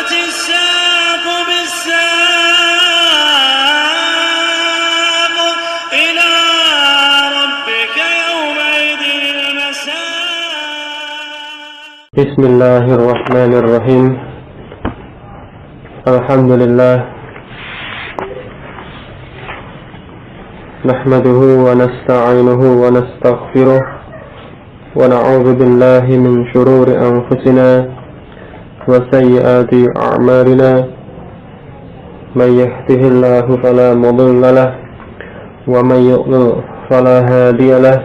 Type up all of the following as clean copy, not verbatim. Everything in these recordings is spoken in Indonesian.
والتفت الساق بالساق إلى ربك يومئذ المساق. بسم الله الرحمن الرحيم. الحمد لله نحمده ونستعينه ونستغفره ونعوذ بالله من شرور أنفسنا وسيئات أعمالنا. من يهده الله فلا مضل له ومن يضلل فلا هادي له.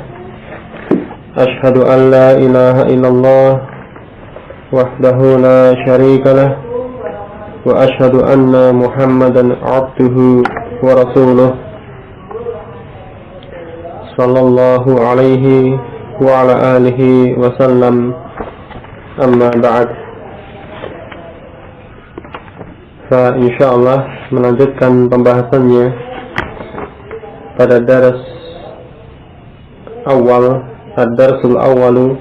أشهد أن لا إله إلا الله وحده لا شريك له وأشهد أن محمدا عبده ورسوله صلى الله عليه وعلى آله وسلم. أما بعد. Insyaallah melanjutkan pembahasannya pada daras awal, ad-darsul awalu,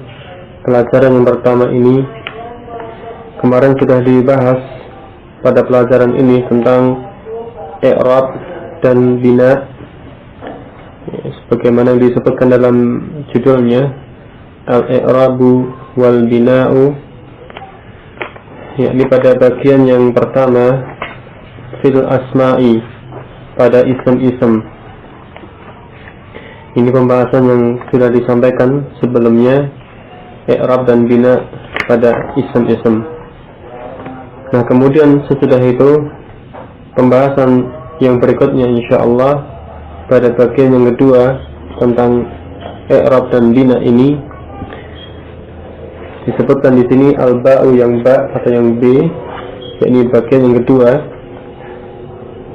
pelajaran yang pertama ini. Kemarin sudah dibahas pada pelajaran ini tentang i'rab dan bina, sebagaimana yang disebutkan dalam judulnya al-i'rabu wal bina'u, yakni pada bagian yang pertama fil asma'i, pada ism-ism. Ini pembahasan yang sudah disampaikan sebelumnya, i'rab dan bina pada ism-ism. Nah, kemudian sesudah itu pembahasan yang berikutnya insyaallah pada bagian yang kedua tentang i'rab dan bina ini disebutkan di sini al-ba'u, yang ba atau yang b, yakni bagian yang kedua.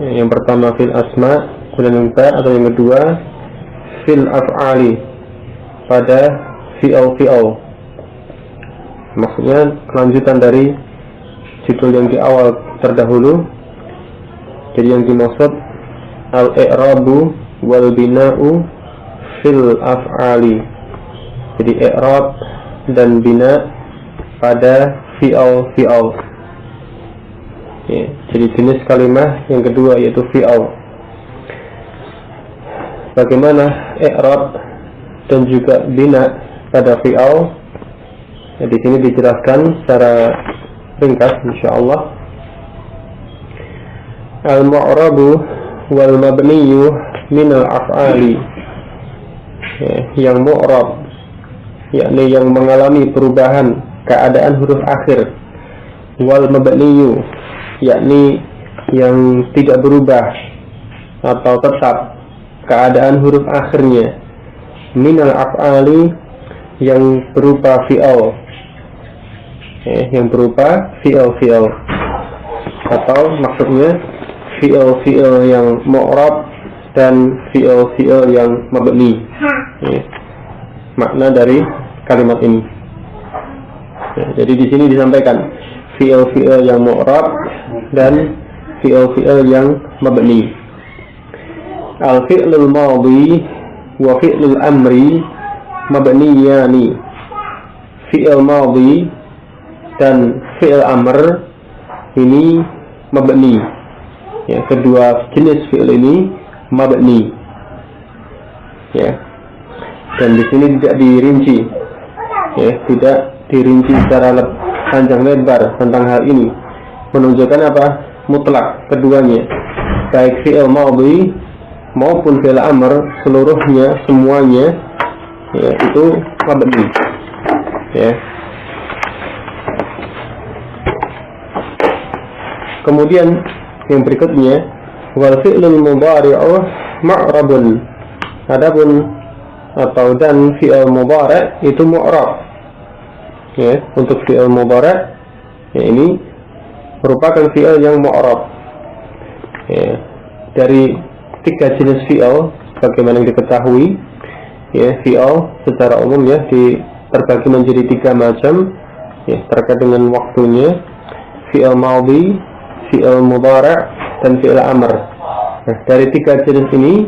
Yang pertama fil asma, kemudian yang ba atau yang kedua fil af'ali, pada fi'al. Maksudnya kelanjutan dari judul yang di awal terdahulu. Jadi yang dimaksud al-i'rabu wal bina'u fil af'ali. Jadi i'rab dan bina pada fi'al. Ya, jadi jenis kalimat yang kedua yaitu fi'al. Bagaimana i'rab dan juga bina pada fi'al? Ya, di sini dijelaskan secara ringkas insyaallah. Al-mu'rabu wal mabniyu min al-af'ali. Ya, yang mu'rab, yakni yang mengalami perubahan keadaan huruf akhir. Wal mabniyu, yakni yang tidak berubah atau tetap keadaan huruf akhirnya. Min al-af'ali, yang berupa fi'al, yang berupa fi'al, atau maksudnya fi'al yang mu'rab dan fi'al yang mabni. Makna dari kalimat ini. Jadi di sini disampaikan fi'al yang mu'rab dan fi'al yang mabni. Al-fi'lul madhi wa fi'lul amri mabniyani. Fi'al madhi dan fi'il amr ini mabni. Ya, kedua jenis fi'il ini mabni. Ya. Dan di sini tidak dirinci. Ya, tidak dirinci secara panjang lebar tentang hal ini. Menunjukkan apa? Mutlak keduanya. Baik fi'il madhi maupun fi'il amr, seluruhnya, semuanya, ya, itu mabni. Ya. Kemudian yang berikutnya wal fi'lul mudhari'u ma'rabun. Adapun atau dan fi'il mudhari' itu mu'rab. Ya, untuk fi'il mudhari' ya, ini merupakan fi'il yang mu'rab. Ya, dari tiga jenis fi'il bagaimana yang diketahui, ya, fi'il secara umum ya terbagi menjadi tiga macam, ya, terkait dengan waktunya: fi'il madhi, fi'il mudhari' dan fi'il amr. Nah, dari tiga jenis ini,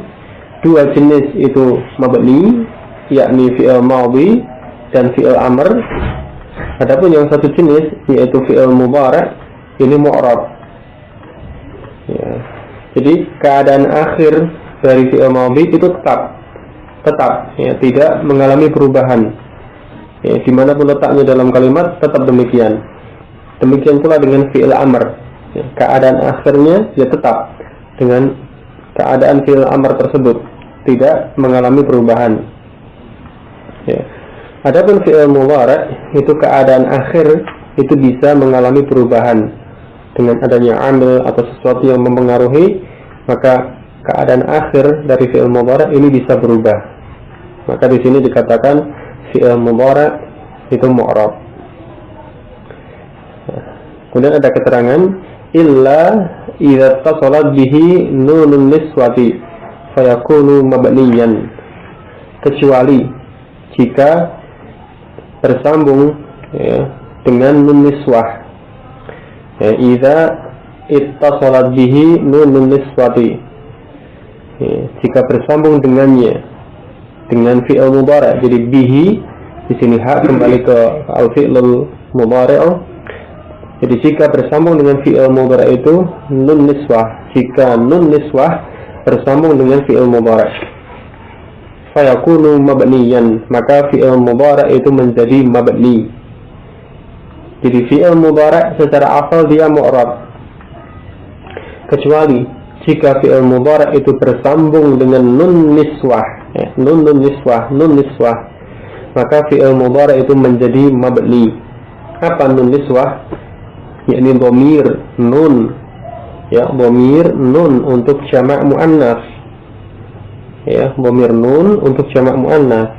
dua jenis itu mabni, yakni fi'il madhi dan fi'il amr. Adapun yang satu jenis yaitu fi'il mudhari', ini mu'rab. Ya. Jadi keadaan akhir dari fi'il madhi itu tetap ya, tidak mengalami perubahan. Ya, dimanapun letaknya dalam kalimat tetap demikian. Demikian pula dengan fi'il amr. Ya, keadaan akhirnya ya tetap dengan keadaan fi'il amr tersebut, tidak mengalami perubahan. Ya. Adapun fi'il mudhari' itu keadaan akhir itu bisa mengalami perubahan dengan adanya amil atau sesuatu yang mempengaruhi, maka keadaan akhir dari fi'il mudhari' ini bisa berubah. Maka di sini dikatakan fi'il mudhari' itu mu'rab. Kemudian ada keterangan illa idza tasalat bihi nunun niswati fayakunu mabniyan, kecuali jika bersambung ya, dengan nun niswah. Ya, idza ittasalat bihi nunun niswati, ya, jika bersambung dengannya dengan fi'il mudhari'. Jadi bihi di sini hak kembali ke al-fi'lul mudhari'. Jadi jika bersambung dengan fi'il mudhari' itu nun niswah, jika nun niswah bersambung dengan fi'il mudhari', fayakunu mabniyan, maka fi'il mudhari' itu menjadi mabni. Jadi fi'il mudhari' secara asal dia mu'rab, kecuali jika fi'il mudhari' itu bersambung dengan nun niswah, ya, nun niswah, maka fi'il mudhari' itu menjadi mabni. Apa nun niswah? Yakni dhamir nun, ya, dhamir nun untuk jamak muannas, ya, dhamir nun untuk jamak muannas.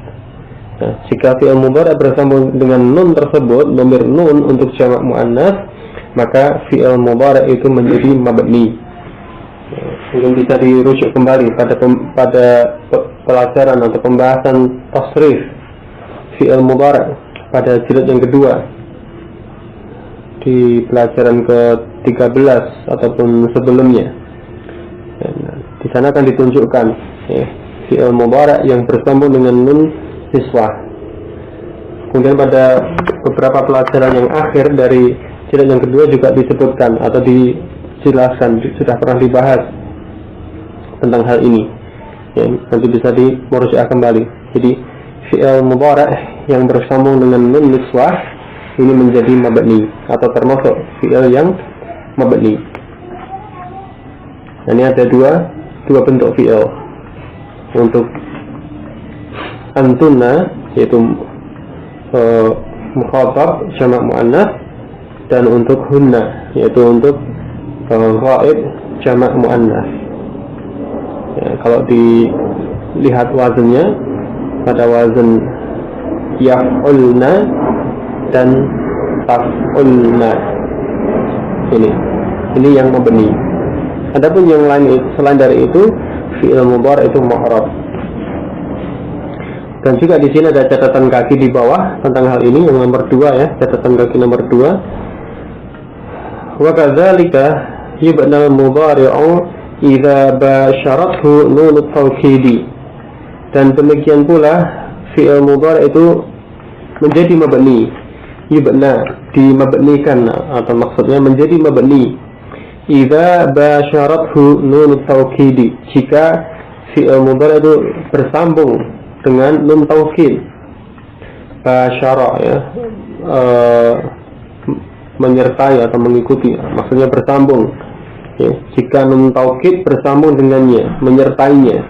Nah, jika fi'il mudhari' bersambung dengan nun tersebut, dhamir nun untuk jamak muannas, maka fi'il mudhari' itu menjadi mabni. Mungkin bisa dirujuk kembali pada pelajaran atau pembahasan tasrif fi'il mudhari' pada jilid yang kedua, di pelajaran ke-13 ataupun sebelumnya. Dan di sana akan ditunjukkan ya, fi'il mudhari' yang bersambung dengan nun niswah. Kemudian pada beberapa pelajaran yang akhir dari jilid yang kedua juga disebutkan atau dijelaskan, sudah pernah dibahas tentang hal ini. Ya, nanti bisa dimurojaah kembali. Jadi fi'il mudhari' yang bersambung dengan nun niswah ini menjadi mabni atau termasuk fi'il yang mabni. Ini ada dua bentuk fi'il. Untuk antuna yaitu mukhatab jamak muannas, dan untuk hunna yaitu untuk ghaib jamak muannas. Ya, kalau dilihat wazannya pada wazan yaf'ulna dan taf'ulna, ini yang mabni. Adapun yang lain selain dari itu fi'il mudhari' itu mu'rab. Dan juga di sini ada catatan kaki di bawah tentang hal ini, yang nomor 2 ya, catatan kaki nomor 2. Wa kadzalika yubna al-mudhari'u idza basyarathu nun at-tawkidi. Dan demikian pula fi'il mudhari' itu menjadi mabni. Yubna, dimabnikan, atau maksudnya menjadi mabni idza basyarathu nun at-tawkidi, jika fi'il mudhari' itu bersambung dengan nun taukid. Basyara ya, menyertai atau mengikuti, maksudnya bersambung ya, jika nun taukid bersambung dengannya, menyertainya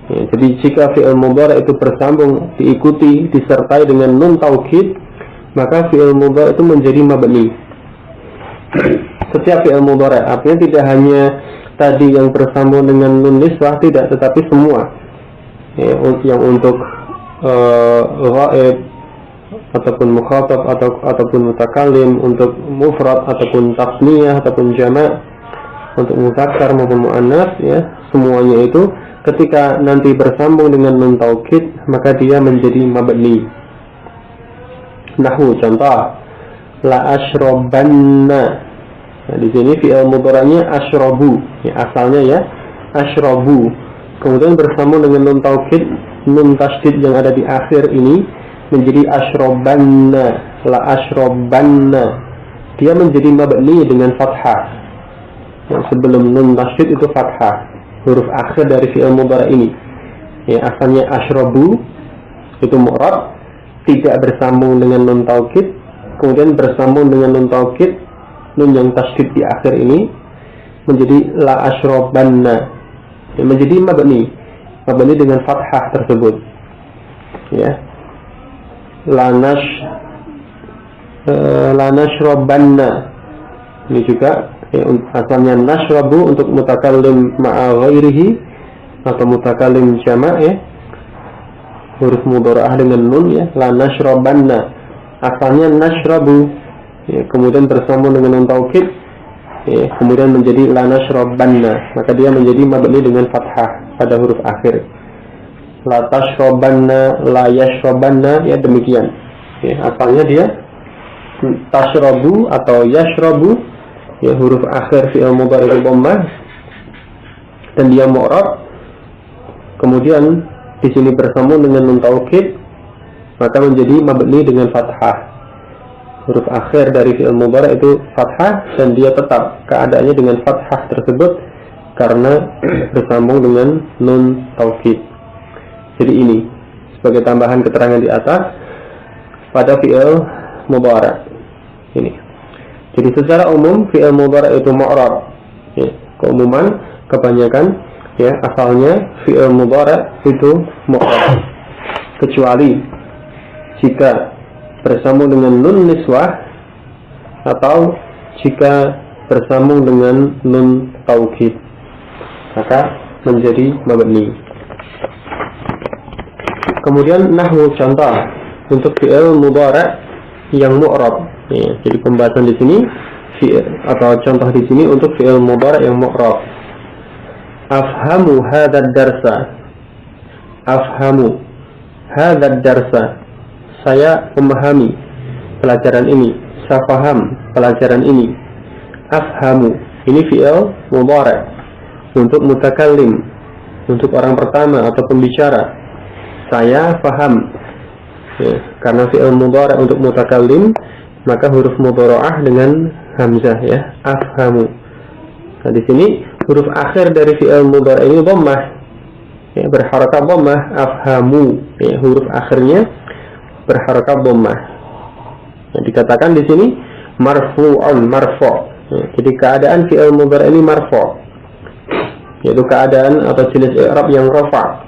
ya. Jadi jika fi'il mudhari' itu bersambung, diikuti, disertai dengan nun taukid, maka fi'il mudhari' itu menjadi mabni. Setiap fi'il mudhari', artinya tidak hanya tadi yang bersambung dengan nun niswah, tidak, tetapi semua ya, yang untuk ghaib ataupun mukhatab ataupun mutakallim, untuk mufrad ataupun tasniyah ataupun jamak, untuk muzakkar maupun muannas ya, semuanya itu ketika nanti bersambung dengan nun taukid, maka dia menjadi mabni. Nahwu contoh la ashrabanna. Nah, di sini fi'il mudhari'nya ashrabu ya, asalnya ya ashrabu, kemudian bersambung dengan nun taukid, nun tasydid yang ada di akhir ini menjadi ashrabanna, la ashrabanna. dia menjadi mabni dengan fathah. Sebelum nun tasydid itu fathah, huruf akhir dari fi'il mudhari ini. Asalnya asyrabu itu mu'rab, tidak bersambung dengan nun taukid, kemudian bersambung dengan nun taukid, nun yang tasydid di akhir ini menjadi la asyrabanna, menjadi mabni dengan fathah tersebut. La nashrabanna, ini juga asalnya nashrabu untuk mutakallim ma'a ghairihi atau mutakallim jama', huruf mudhara'ah dengan nun, la nashrabanna, asalnya nashrabu, kemudian bersambung dengan nun taukid, kemudian menjadi la nashrabanna, maka dia menjadi mabni dengan fathah pada huruf akhir. La tashrabanna, la yashrabanna, demikian. Asalnya dia tashrabu atau yashrabu, huruf akhir fi'il mudhari dhammah, dan dia mu'rab, kemudian di sini bersambung dengan nun taukid, maka menjadi mabni dengan fathah. Huruf akhir dari fi'il mudhari itu fathah, dan dia tetap keadaannya dengan fathah tersebut karena bersambung dengan nun taukid. Jadi ini sebagai tambahan keterangan di atas pada fi'il mudhari ini. Jadi secara umum fi'il mudhari itu mu'rab, keumuman, kebanyakan, asalnya fi'il mudhari itu mu'rab, kecuali jika bersambung dengan nun niswah atau jika bersambung dengan nun taukid, maka menjadi mabni. Kemudian nahwu, contoh untuk fi'il mudhari yang mu'rab. Jadi pembahasan di sini atau contoh di sini untuk fi'il mudhari yang mu'rab. Afhamu hadzal darsa. Afhamu hadzal darsa. Saya memahami pelajaran ini. Saya paham pelajaran ini. Afhamu, ini fi'il mudhari untuk mutakallim, untuk orang pertama atau pembicara. Saya paham. Karena fi'il mudhari untuk mutakallim, maka huruf mudhara'ah dengan hamzah, afhamu. Nah, di sini huruf akhir dari fi'il mudhari ini dhammah, berharakat dhammah, afhamu, huruf akhirnya berharakat dhammah. Nah, dikatakan di sini marfu'un, marfu'. Jadi keadaan fi'il mudhari ini marfu', yaitu keadaan atau jenis i'rab yang rafa',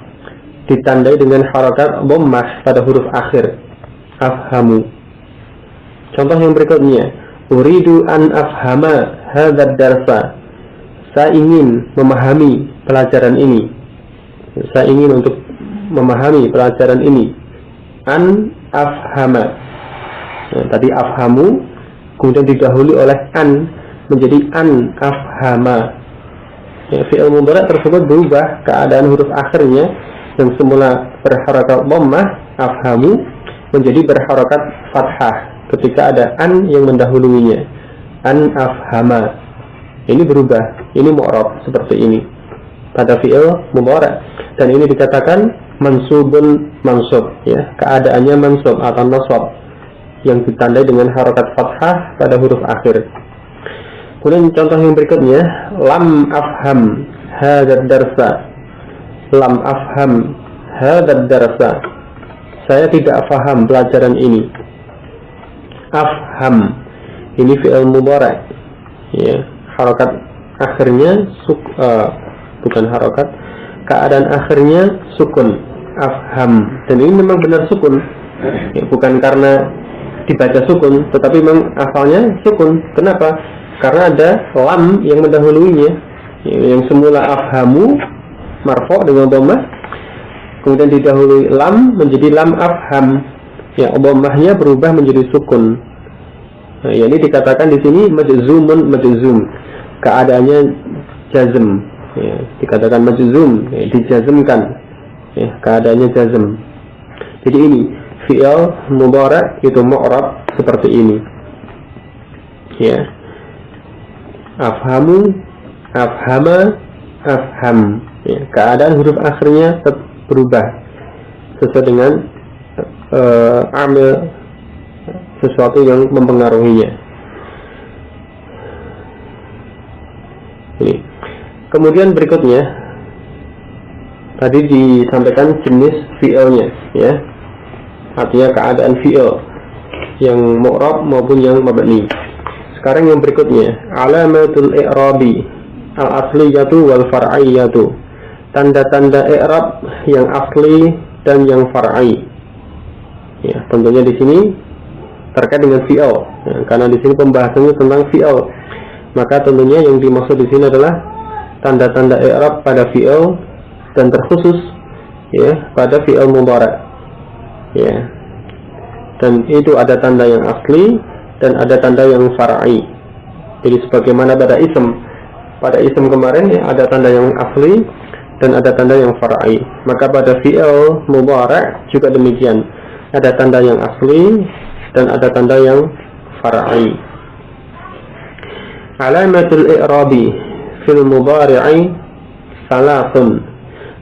ditandai dengan harakat dhammah pada huruf akhir, afhamu. Contoh yang berikutnya, uridu an afhama hadzal darsa. Saya ingin memahami pelajaran ini. Saya ingin untuk memahami pelajaran ini. An afhama. Tadi afhamu, kemudian didahului oleh an, menjadi an afhama. Fi'il mudhari tersebut berubah keadaan huruf akhirnya yang semula berharakat dhammah, afhamu, menjadi berharakat fathah ketika ada an yang mendahuluinya, an afhama. Ini berubah, ini mu'rab seperti ini pada fi'il mudhari, dan ini dikatakan mansubun, mansub, keadaannya mansub atau nasab yang ditandai dengan harakat fathah pada huruf akhir. Kemudian contoh yang berikutnya, lam afham hadzal darsa. Lam afham hadzal darsa. Saya tidak faham pelajaran ini. Afham, ini fi'il mudhari, harakat akhirnya bukan harakat, keadaan akhirnya sukun, afham, dan ini memang benar sukun, bukan karena dibaca sukun, tetapi memang asalnya sukun. Kenapa? Karena ada lam yang mendahuluinya, yang semula afhamu marfu' dengan dhammah, kemudian didahului lam menjadi lam afham, dhammahnya berubah menjadi sukun. Nah, ini dikatakan di sini majzumun, majzum, keadaannya jazm, dikatakan majzum, dijazmkan, keadaannya jazm. Jadi ini fi'il mudhari itu mu'rab seperti ini, afhamu, afhama, afham, keadaan huruf akhirnya berubah sesuai dengan amil, sesuatu yang mempengaruhinya. Ini. Kemudian berikutnya tadi disampaikan jenis fi'ilnya, ya. Artinya keadaan fi'il yang mu'rab maupun yang mabni. Sekarang yang berikutnya, alamatul i'rabi al-asliyatu wal far'iyatu. Tanda-tanda i'rab yang asli dan yang far'i. Ya, tentunya di sini terkait dengan fi'il, ya, karena di sini pembahasannya tentang fi'il. Maka tentunya yang dimaksud di sini adalah tanda-tanda i'rab pada fi'il dan terkhusus ya pada fi'il mudhari'. Ya. Dan itu ada tanda yang asli dan ada tanda yang far'i. Jadi sebagaimana pada ism. Pada ism kemarin ya, ada tanda yang asli dan ada tanda yang far'i. Maka pada fi'il mudhari' juga demikian. Ada tanda yang asli dan ada tanda yang far'i. Alamatul i'rabi fil mudhari'i salatun.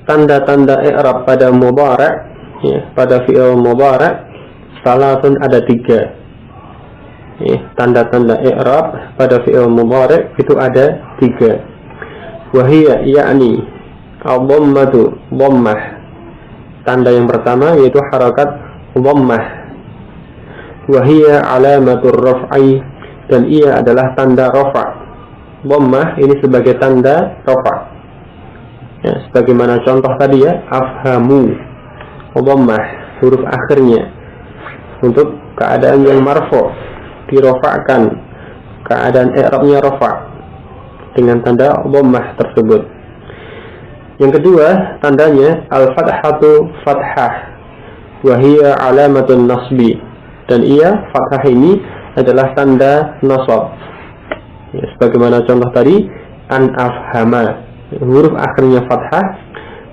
Tanda-tanda i'rab pada mudhari', ya, pada fi'il mudhari' salatun ada 3. Ya, tanda-tanda i'rab pada fi'il mudhari' itu ada 3. Wahiyya yakni al-dhammatu dhammah. Tanda yang pertama yaitu harakat dhammah. Wahiyya alamatur raf'i, dan ia adalah tanda rafa'. Dhammah ini sebagai tanda rafa'. Ya, sebagaimana contoh tadi ya, afhamu. Dhammah huruf akhirnya untuk keadaan yang marfu', dirofa'kan, keadaan i'rabnya rafa' dengan tanda dhammah tersebut. Yang kedua tandanya al-fathatu fathah, wahiyya alamatun nasbi, dan ia fathah ini adalah tanda nasab. Ya, sebagaimana contoh tadi an afhama, huruf akhirnya fathah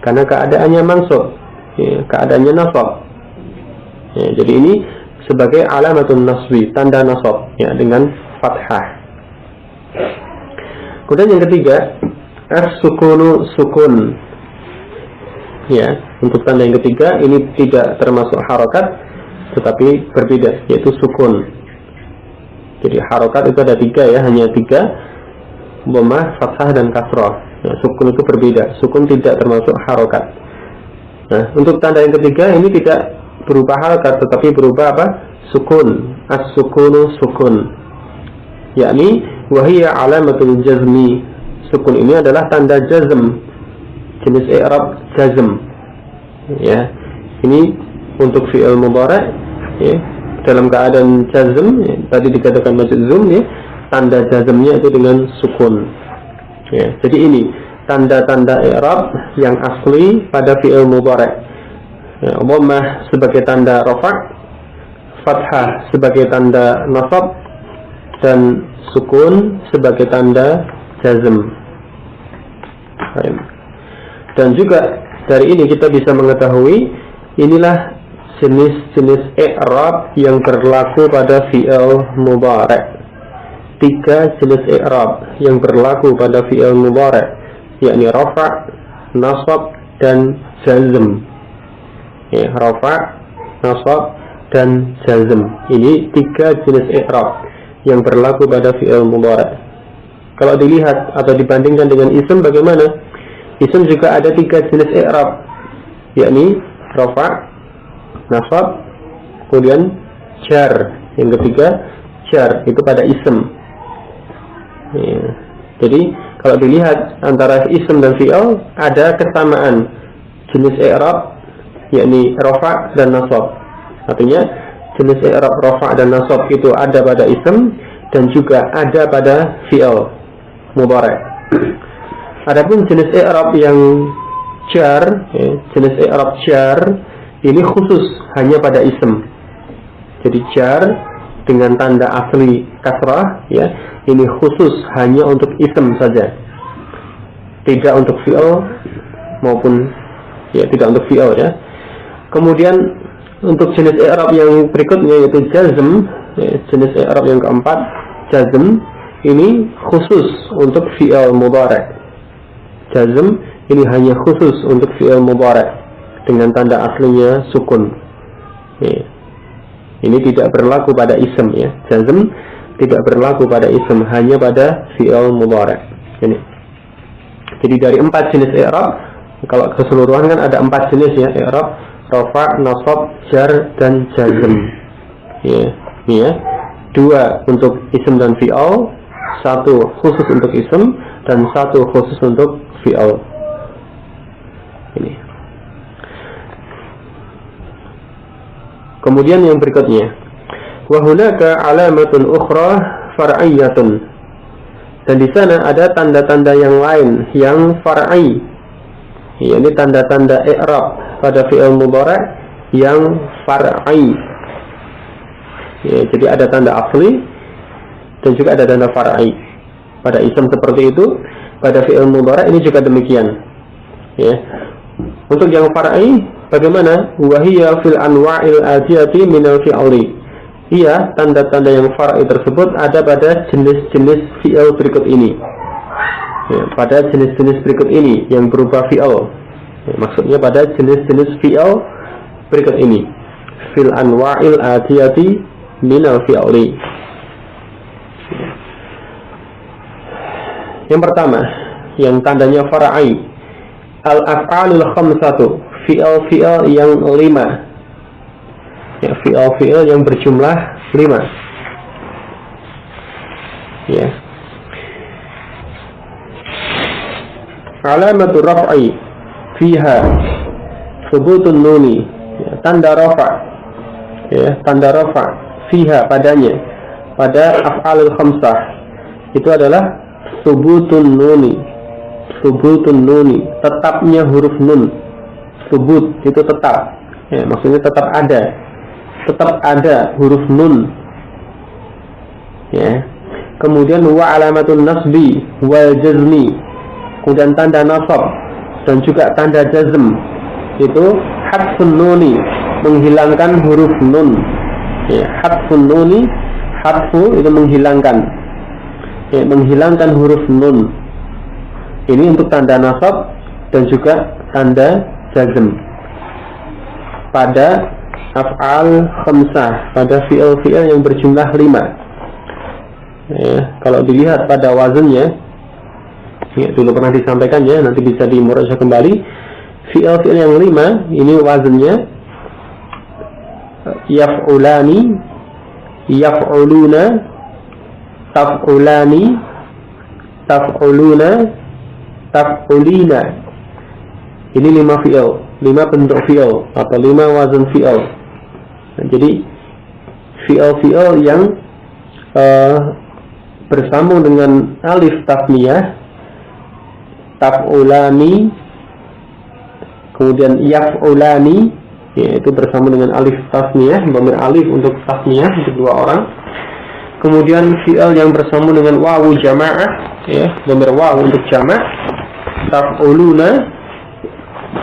karena keadaannya mansub, ya, keadaannya nasab. Ya, jadi ini sebagai alamatun nasbi, tanda nasab ya dengan fathah. Kemudian yang ketiga as-sukunu sukun. Ya, untuk tanda yang ketiga ini tidak termasuk harakat tetapi berbeda, yaitu sukun. Jadi harokat itu ada 3 ya, hanya 3, dhammah, fathah dan kasrah. Nah, sukun itu berbeda, sukun tidak termasuk harokat. Nah, untuk tanda yang ketiga ini tidak berupa harokat tetapi berupa apa? Sukun. As-sukunu sukun, yakni wahiyya alamatul jazmi. Sukun ini adalah tanda jazm, jenis i'rab jazm. Ya, ini untuk fi'il mudhari' ya, dalam keadaan jazm ya, tadi dikatakan majzum ya, tanda jazmnya itu dengan sukun. Ya, jadi ini tanda-tanda i'rab yang asli pada fi'il mudhari'. Ya, dhammah sebagai tanda rafa', fathah sebagai tanda nasab, dan sukun sebagai tanda jazm. Dan juga dari ini kita bisa mengetahui inilah jenis-jenis i'rab yang berlaku pada fi'il mudhari'. 3 jenis i'rab yang berlaku pada fi'il mudhari', yakni rafa', nasab, dan jazm. Ya, rafa', nasab, dan jazm. Ini 3 jenis i'rab yang berlaku pada fi'il mudhari'. Kalau dilihat atau dibandingkan dengan ism bagaimana? Ism juga ada 3 jenis i'rab, yakni rafa', nasab, kemudian jar. Yang ketiga jar, itu pada ism ya. Jadi kalau dilihat antara ism dan fi'il ada kesamaan jenis i'rab, yakni rafa' dan nasab. Artinya jenis i'rab rafa' dan nasab itu ada pada ism dan juga ada pada fi'il mudhari'. Adapun jenis i'rab yang jar ya, jenis i'rab jar ini khusus hanya pada ism. Jadi jar dengan tanda asli kasrah ya, ini khusus hanya untuk ism saja, tidak untuk fi'il maupun ya, tidak untuk fi'il ya. Kemudian untuk jenis i'rab yang berikutnya yaitu jazm ya, jenis i'rab yang keempat jazm ini khusus untuk fi'il mudhari'. Jazm ini hanya khusus untuk fi'il mudhari' dengan tanda aslinya sukun ya. Ini tidak berlaku pada ism ya. Jazm tidak berlaku pada ism, hanya pada fi'il mudhari'. Ini Jadi dari 4 jenis i'rab, kalau keseluruhan kan ada 4 jenis ya, i'rab, rafa', nasab, jar, dan jazm. Ya, ini ya. 2 untuk isim dan fi'al, 1 khusus untuk isim dan 1 khusus untuk fi'al. Ini. Kemudian yang berikutnya, wa hunaka alamatun ukhra far'iyyatun. Dan di sana ada tanda-tanda yang lain yang far'i. Ya, ini tanda-tanda i'rab pada fi'il mudhari' yang far'i. Ya, jadi ada tanda asli dan juga ada tanda far'i. Pada isim seperti itu, pada fi'il mudhari' ini juga demikian. Ya. Untuk yang far'i bagaimana? Wa hiya fil anwa'il atiyati minal fi'li. Iya, tanda-tanda yang far'i tersebut ada pada jenis-jenis fi'il berikut ini. Ya, pada jenis-jenis berikut ini yang berupa fi'il. Ya, maksudnya pada jenis-jenis fi'il berikut ini. Fil anwa'il atiyati minal fi'li. Yang pertama, yang tandanya far'i, al-af'alul khamsatu, fi'il yang 5. Ya, fi'il yang berjumlah 5. Ya. Alamatu raf'i fiha thubutun nuni. Ya, tanda rafa'. Ya, tanda rafa' fiha padanya, pada af'alul khamsah itu adalah thubutun nuni. Thubutun nuni, tetapnya huruf nun. Thubut itu tetap. Ya, maksudnya tetap ada. Tetap ada huruf nun. Ya. Kemudian wa alamatun nasbi wal jazmi. Kemudian tanda nasab dan juga tanda jazm itu hadfun nuni, menghilangkan huruf nun. Ya, hadfun nuni, hadfu itu menghilangkan. Ya, menghilangkan huruf nun. Ini untuk tanda nasab dan juga tanda jazm pada af'al khamsah, pada fi'il yang berjumlah 5. Ya, kalau dilihat pada wazannya, ya, dulu pernah disampaikan ya, nanti bisa dimurajaah kembali. Fi'il yang 5 ini wazannya yaf'ulani, yaf'uluna, taf'ulani, taf'uluna, taf'ulina. Ini 5 fi'il, 5 bentuk fi'il atau 5 wazan fi'il. Nah, jadi fi'il yang bersambung dengan alif tasniyah, taf'ulani, kemudian yaf'ulani, yaitu bersambung dengan alif tasniyah, dhamir alif untuk tasniyah untuk 2 orang. Kemudian fi'il yang bersambung dengan wawu jama'ah, ya, dhamir wawu untuk jama', taf'uluna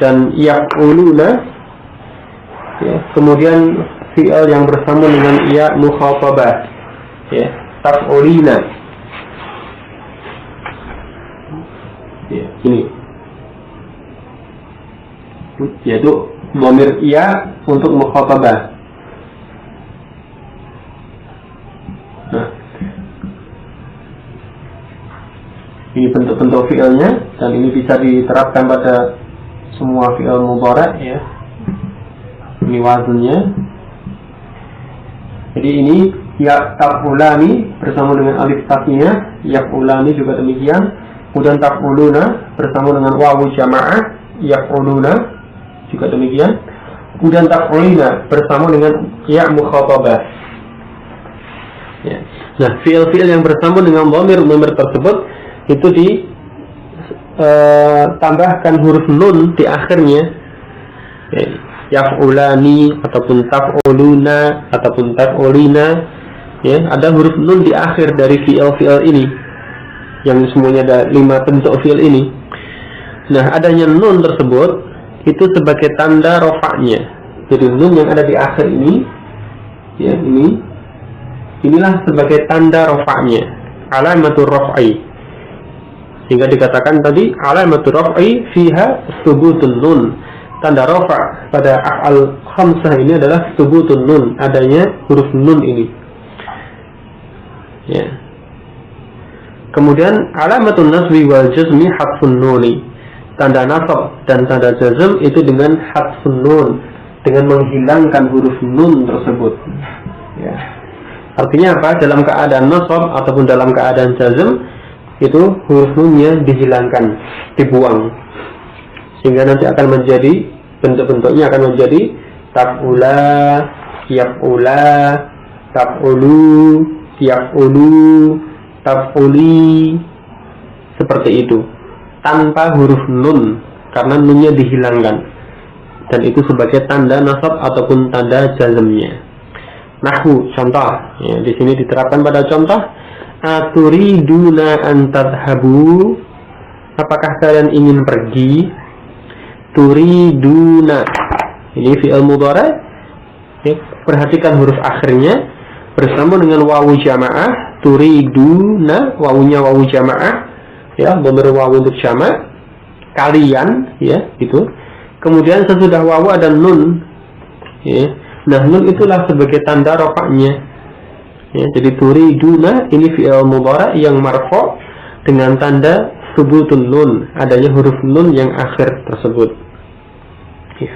dan yaf'uluna. Ya, kemudian fi'il yang bersambung dengan ya mukhatabah, ya, taf'ulina. Ya, ini yaitu dhamir ya untuk mukhatabah. Nah, ini bentuk-bentuk fi'ilnya dan ini bisa diterapkan pada semua fi'il mudhari' ya. Ini wazannya. Jadi ini ya taf'ulani bersama dengan alif tasniyah, yaf'ulani juga demikian. Kemudian taf'uluna bersama dengan wawu jama'ah, yaf'uluna juga demikian. Kemudian taf'ulina bersama dengan ya mukhatabah. Ya. Nah, fi'il-fi'il yang bersambung dengan dhamir tersebut itu tambahkan huruf nun di akhirnya. Ya. Yaf'ulani ataupun taf'uluna ataupun taf'ulina, ya, ada huruf nun di akhir dari fi'il ini yang semuanya ada 5 bentuk fi'il ini. Nah, adanya nun tersebut itu sebagai tanda rafa'nya. Jadi nun yang ada di akhir ini, ya, inilah sebagai tanda rafa'nya, alamatur raf'i. Sehingga dikatakan tadi alamatur raf'i fiha thubutun nun. Tanda rafa' pada af'al khamsah ini adalah thubutun nun, adanya huruf nun ini. Ya. Kemudian alamatun nasbi wal jazmi hadfun nuni. Tanda nasab dan tanda jazm itu dengan hadfun nun, dengan menghilangkan huruf nun tersebut. Ya. Artinya apa? Dalam keadaan nasab ataupun dalam keadaan jazm itu huruf nunnya dihilangkan, dibuang, sehingga nanti akan menjadi bentuk-bentuknya akan menjadi taf'ula, yaf'ula, taf'ulu, yaf'ulu, taf'uli, seperti itu, tanpa huruf nun, karena nunnya dihilangkan, dan itu sebagai tanda nasab ataupun tanda jazmnya. Nahwu, contoh ya, di sini diterapkan pada contoh. Aturiduna an tadhabu, apakah kalian ingin pergi? Turiduna, ini fi'il mudhari'. Ya, perhatikan huruf akhirnya bersama dengan wawu jamaah. Turiduna, wawunya wawu jamaah, ya, dhamir wawu untuk jama', kalian, ya, itu. Kemudian sesudah wawu ada nun, ya. Nah, nun itulah sebagai tanda rafa'nya. Ya, jadi turiduna ini fi'il mudhari' yang marfu' dengan tanda subutun nun, adanya huruf nun yang akhir tersebut. Ya.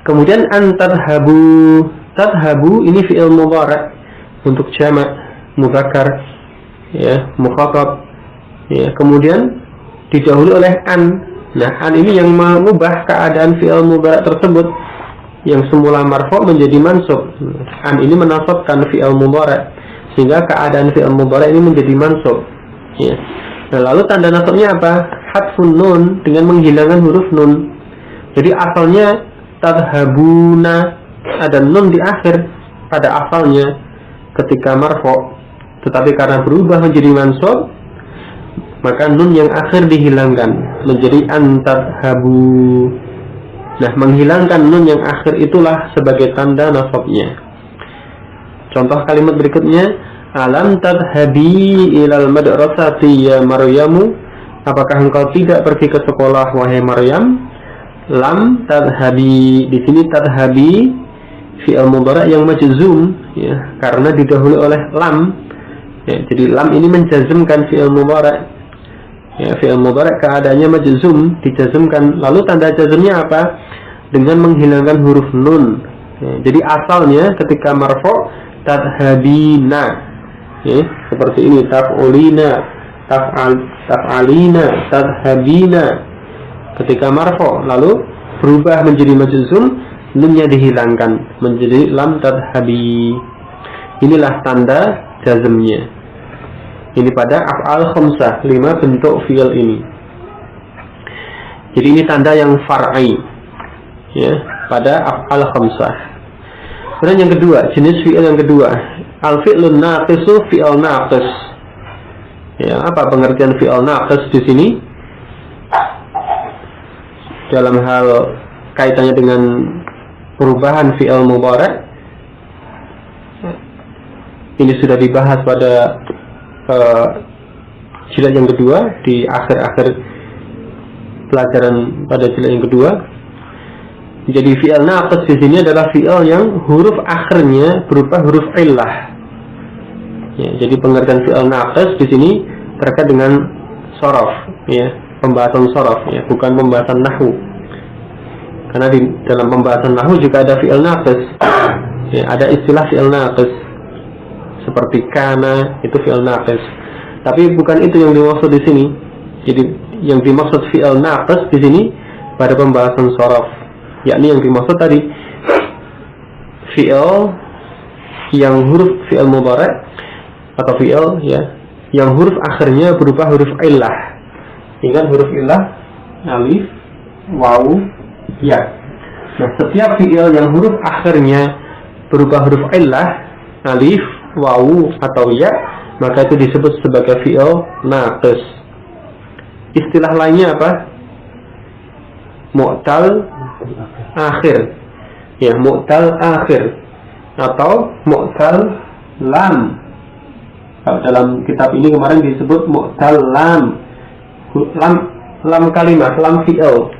Kemudian antadhabu, tadhabu ini fi'il mudhari' untuk jama' mudzakkar, ya, mukhatab. Ya, kemudian didahului oleh an. Nah, an ini yang mengubah keadaan fi'il mudhari' tersebut yang semula marfu' menjadi mansub. An ini menasabkan fi'il mudhari', sehingga keadaan fi'il mudhari' ini menjadi mansub. Ya. Nah, lalu tanda nasabnya apa? Hadfun nun, dengan menghilangkan huruf nun. Jadi asalnya tadhabuna, ada nun di akhir pada asalnya ketika marfu', tetapi karena berubah menjadi mansub, maka nun yang akhir dihilangkan menjadi antadhabu. Nah, menghilangkan nun yang akhir itulah sebagai tanda nasabnya. Contoh kalimat berikutnya, alam tadhabi ilal madrasati ya Maryamu, apakah engkau tidak pergi ke sekolah wahai Maryam? Lam tadhabi, di sini tadhabi fi'il mudhari' yang majzum, ya, karena didahului oleh lam. Ya, jadi lam ini menjazmkan fi'il mudhari'. Ya, fi'il mudhari' keadaannya majzum, dijazmkan. Lalu tanda jazmnya apa? Dengan menghilangkan huruf nun. Ya, jadi asalnya ketika marfu' tadhabina, ya, seperti ini, taf'ulina, taf'alina, tadhabina. Ketika marfu' lalu berubah menjadi majzum, nunnya dihilangkan menjadi lam tadhabi. Inilah tanda jazmnya. Ini pada af'al khamsah, 5 bentuk fi'il ini. Jadi ini tanda yang far'i, ya, pada af'al khamsah. Kemudian yang kedua, jenis fi'il yang kedua, al-fi'lun naqisu fi'il naqis. Ya, apa pengertian fi'il naqis di sini? Dalam hal kaitannya dengan perubahan fi'il mudhari', ini sudah dibahas pada jilid yang kedua, di akhir-akhir pelajaran pada jilid yang kedua. Jadi fi'il naqis di sini adalah fi'il yang huruf akhirnya berupa huruf illah. Ya, jadi pengertian fi'il naqis di sini terkait dengan shorof, ya, pembahasan shorof, ya, bukan pembahasan nahwu. Karena di dalam pembahasan nahwu juga ada fi'il naqis. Ya, ada istilah fi'il naqis. Seperti kana, itu fi'il naqis. Tapi bukan itu yang dimaksud di sini. Jadi yang dimaksud fi'il naqis di sini pada pembahasan shorof, yakni yang dimaksud tadi fi'il yang huruf fi'il mudhari' atau fi'il, ya, yang huruf akhirnya berupa huruf illah. Ingat huruf illah, alif, wawu, ya. Nah, setiap fi'il yang huruf akhirnya berupa huruf illah, alif, wawu atau ya, maka itu disebut sebagai fi'il naqis. Istilah lainnya apa? Mu'tal akhir, ya, mu'tal akhir atau mu'tal lam. Kalau dalam kitab ini kemarin disebut mu'tal lam, lam kalimat, lam fi'il,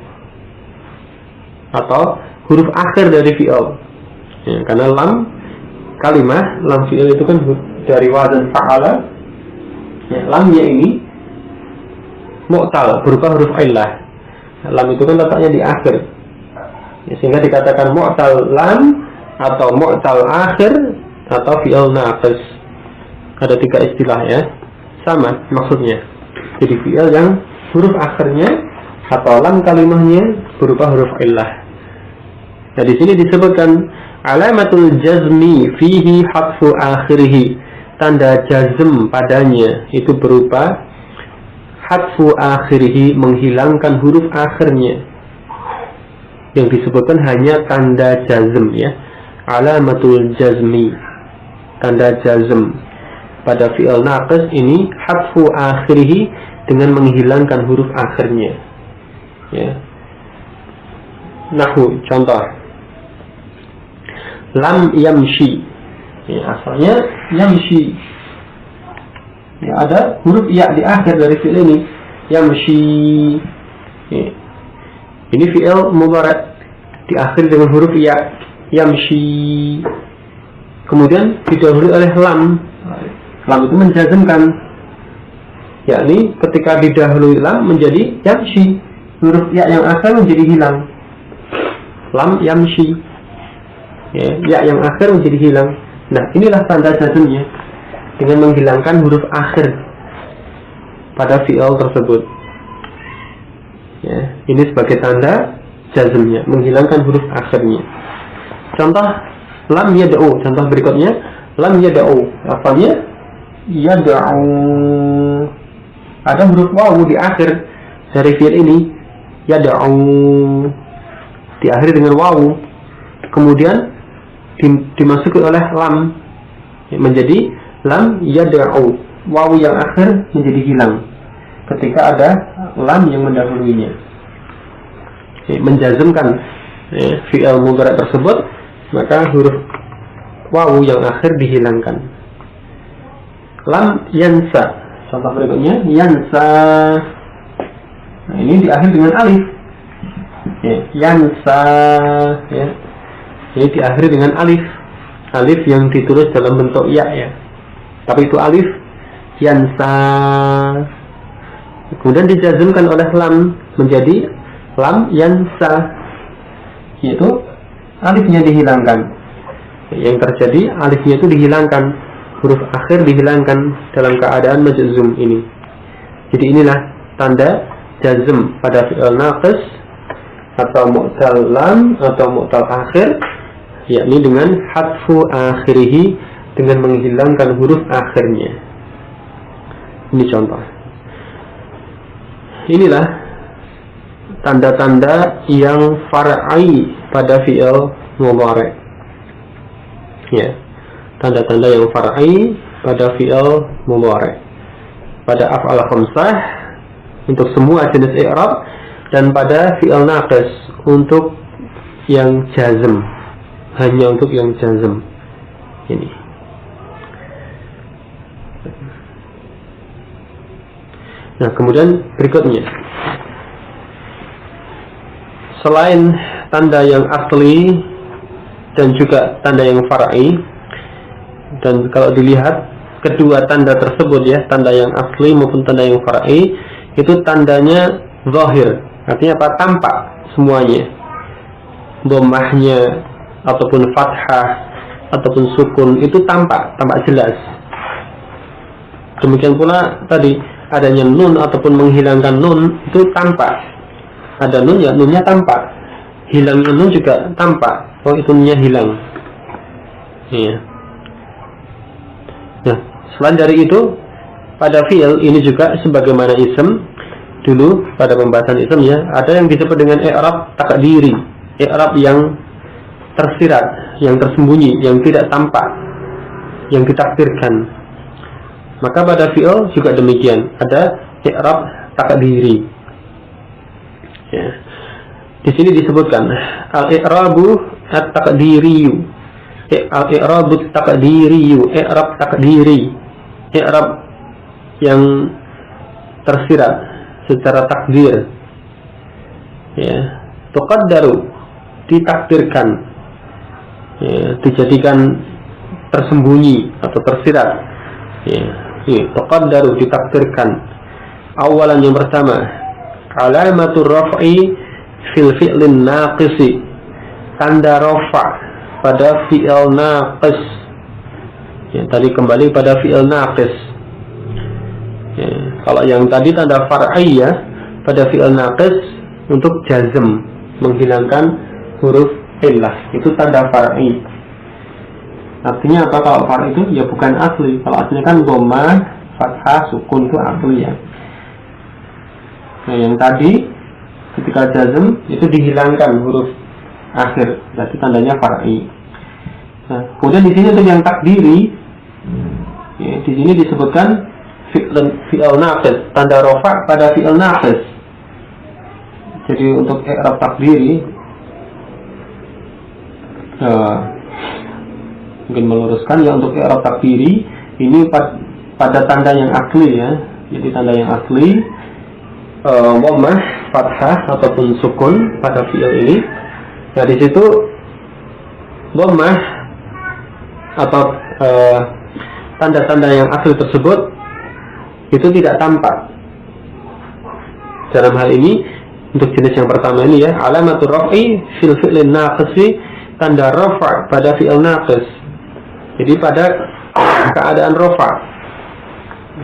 atau huruf akhir dari fi'il, ya, karena lam kalimah, lam fi'il itu kan dari wazan fa'ala, ya, lamnya ini mu'tal berupa huruf illah. Lam itu kan letaknya di akhir, ya, sehingga dikatakan mu'tal lam atau mu'tal akhir atau fi'il naqis. Ada 3 istilah ya, sama maksudnya. Jadi fi'il yang huruf akhirnya atau lam kalimahnya berupa huruf illah. Nah, di sini disebutkan alamatul jazmi fihi hadfu akhirih. Tanda jazm padanya itu berupa hadfu akhirih, menghilangkan huruf akhirnya. Yang disebutkan hanya tanda jazm ya. Alamatul jazmi, tanda jazm pada fi'il naqis ini hadfu akhirih, dengan menghilangkan huruf akhirnya ya. Nahwu contoh lam yamshi ya, asalnya yamshi ya, ada huruf ya di akhir dari fi'il ini yamshi ya. Ini fi'il mudhari' diakhiri dengan huruf ya yamshi, kemudian didahului oleh lam. Lam itu menjazmkan, yakni ketika didahului lam menjadi yamshi, huruf ya yang akhir menjadi hilang. Lam yamshi ya, ya yang akhir menjadi hilang. Nah, inilah tanda jazmnya, dengan menghilangkan huruf akhir pada fi'il tersebut ya. Ini sebagai tanda jazmnya, menghilangkan huruf akhirnya. Contoh lam yad'u, contoh berikutnya lam yad'u, apanya yad'u, ada huruf wawu di akhir dari fi'il ini yad'u, diakhiri dengan wawu, kemudian dimasuki oleh lam menjadi lam yad'u, wawu yang akhir menjadi hilang ketika ada lam yang mendahuluinya, menjazmkan fi'il mudhari' tersebut, maka huruf wawu yang akhir dihilangkan. Lam yansa, contoh berikutnya yansa, nah, ini diakhiri dengan alif ya, yansa ya. Ini diakhiri dengan alif, alif yang ditulis dalam bentuk ya ya, tapi itu alif yansa, kemudian dijazmkan oleh lam menjadi lam yansa, yaitu alifnya dihilangkan. Yang terjadi alifnya itu dihilangkan, huruf akhir dihilangkan dalam keadaan majzum ini. Jadi inilah tanda jazm pada fi'il naqis atau mu'tal lam atau mu'tal akhir, yakni dengan hadfu akhirih, dengan menghilangkan huruf akhirnya. Ini contoh. Inilah tanda-tanda yang far'i pada fi'il mudhari'. Ya, tanda-tanda yang far'i pada fi'il mudhari'. Pada af'al khamsah untuk semua jenis i'rab, dan pada fi'il naqis untuk yang jazm, hanya untuk yang jazm ini. Nah, kemudian berikutnya, selain tanda yang asli dan juga tanda yang far'i, dan kalau dilihat kedua tanda tersebut ya, tanda yang asli maupun tanda yang far'i, itu tandanya zahir, artinya apa? Tampak semuanya, dhammahnya ataupun fathah ataupun sukun itu tampak jelas. Demikian pula tadi adanya nun ataupun menghilangkan nun itu tampak. Ada nun ya, nunnya tampak. Hilangnya nun juga tampak. Oh, itu nunnya hilang. Iya. Nah, selain dari itu, pada fi'il ini juga sebagaimana ism dulu pada pembahasan ism ya, ada yang disebut dengan i'rab taqdiri, i'rab yang tersirat, yang tersembunyi, yang tidak tampak, yang ditakdirkan. Maka pada fi'il juga demikian, ada i'rab taqdiri. Ya. Di sini disebutkan al-i'rabu at-taqdiriyu, al-i'rabu at-taqdiriyu, i'rab taqdiri, i'rab yang tersirat secara takdir. Ya, tuqaddaru, ditakdirkan, ya, dijadikan tersembunyi atau tersirat. Ya, tuqaddaru, ditakdirkan. Awalan yang pertama, alamatur raf'i fil fi'lin naqisi, tanda rafa pada fi'il naqis. Ya, tadi kembali pada fi'il naqis. Ya, kalau yang tadi tanda far'i ya, pada fi'il naqis untuk jazm, menghilangkan huruf illah, itu tanda far'i. Artinya apa kalau far'i itu? Ya bukan asli. Kalau aslinya kan dhammah, fathah, sukun itu asli ya. Nah, yang tadi ketika jazm itu dihilangkan huruf akhir, berarti tandanya far'i. Nah, kemudian di sini untuk yang takdiri, ya, di sini disebutkan fi'il naqis, tanda rafa pada fi'il naqis. Jadi untuk i'rab takdiri, mungkin meluruskan ya, untuk i'rab takdiri ini pada tanda yang asli ya. Jadi tanda yang asli dhammah, fathah ataupun sukun pada fi'il ini. Nah, di situ dhammah atau tanda-tanda yang asli tersebut itu tidak tampak. Dalam hal ini untuk jenis yang pertama ini ya, alamatur raf'i fil fi'lin naqisi, tanda rafa pada fi'il naqis. Jadi pada keadaan rafa,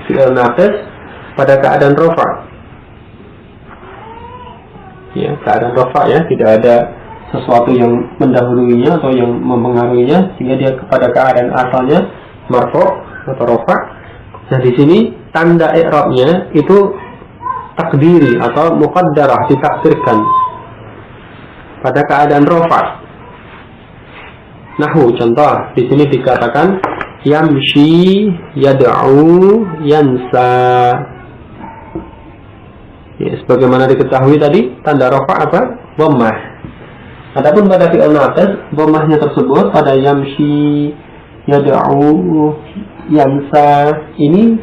fi'il naqis pada keadaan rafa. Ya, keadaan rafa ya, tidak ada sesuatu yang mendahuluinya atau yang mempengaruhinya sehingga dia kepada keadaan asalnya marfu atau rafa. Nah, di sini tanda i'rabnya itu takdiri atau muqaddarah, ditakdirkan pada keadaan rafa. Nahwu contoh di sini dikatakan yamshi, yad'u, yansa. Ya, sebagaimana diketahui tadi tanda rafa apa? Dhammah. Adapun pada fi'il naqis, dhammahnya tersebut pada yamshi, yad'u, yansa ini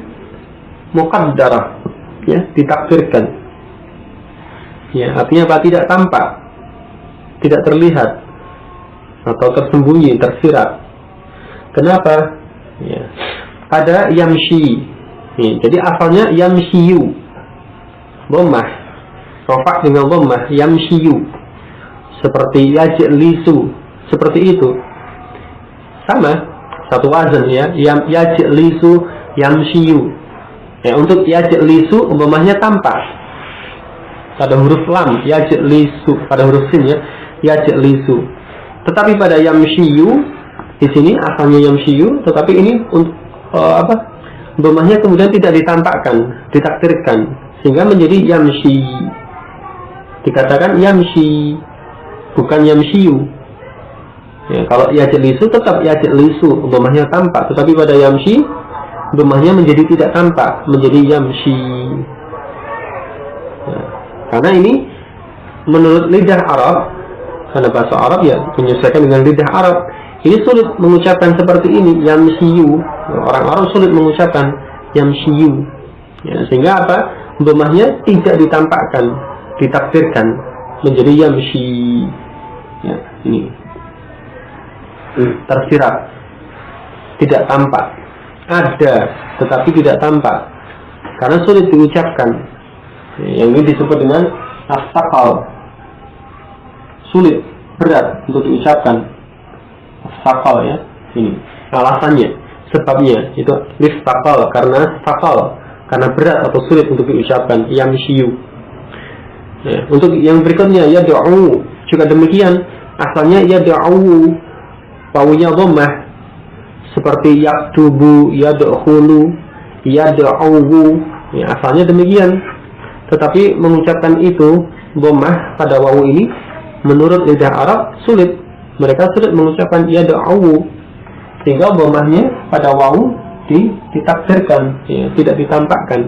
muqaddarah, ya, ditakdirkan. Ya, artinya apa? Tidak tampak, tidak terlihat atau tersembunyi, tersirat. Kenapa? Ya, ada yamshi. Ya, jadi asalnya yamshiyu, dhammah, rafa dengan dhammah, yamshiyu. Seperti yajlisu, seperti itu. Sama, satu wazan ya, yajlisu, yamshiyu. Ya, untuk yajlisu umpamanya tampak pada huruf lam, yajlisu pada huruf sin ya, yajlisu. Tetapi pada yamshiyu di sini asalnya yamshiyu, tetapi ini umpamanya kemudian tidak ditampakkan, ditakdirkan sehingga menjadi yamshi. Dikatakan yamshi, bukan yamshiyu. Ya, kalau yajlisu tetap yajlisu, umpamanya tampak, tetapi pada yamshi umpamanya menjadi tidak tampak, menjadi yamshi. Ya, karena ini menurut lidah Arab, karena bahasa Arab ya menyesuaikan dengan lidah Arab, ini sulit mengucapkan seperti ini, yamshiyu. Orang Arab sulit mengucapkan yamshiyu. Ya, sehingga apa? Umpamanya tidak ditampakkan, ditakdirkan menjadi yamshi. Ya, ini tersirat, tidak tampak, ada tetapi tidak tampak karena sulit diucapkan. Yang ini disebut dengan as-saqal, sulit, berat untuk diucapkan. As-saqal ya, ini alasannya, sebabnya itu lis-saqal, karena saqal, karena berat atau sulit untuk diucapkan, yamshiyu. Ya, untuk yang berikutnya yad'u juga demikian, asalnya yad'u, wawunya dhammah, seperti yaktubu, yadkhulu, yad'u, ya, asalnya demikian. Tetapi mengucapkan itu dhammah pada wawu ini menurut lidah Arab sulit. Mereka sulit mengucapkan yad'u, sehingga dhammahnya pada wawu ditakdirkan, ya, tidak ditampakkan.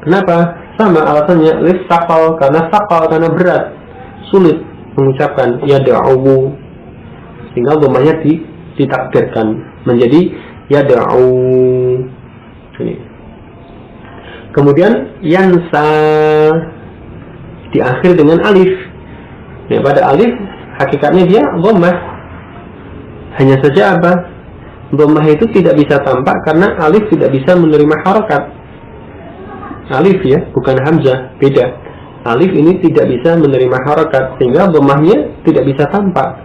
Kenapa? Sama alasannya, lis-saqal, karena saqal, karena berat, sulit mengucapkan yad'u, sehingga dhammahnya ditakdirkan menjadi yad'u. Ini. Kemudian yansa diakhir dengan alif. Ya, pada alif hakikatnya dia dhammah. Hanya saja apa? Dhammah itu tidak bisa tampak karena alif tidak bisa menerima harokat. alif ya, bukan hamzah, beda. Alif ini tidak bisa menerima harokat, sehingga dhammahnya tidak bisa tampak.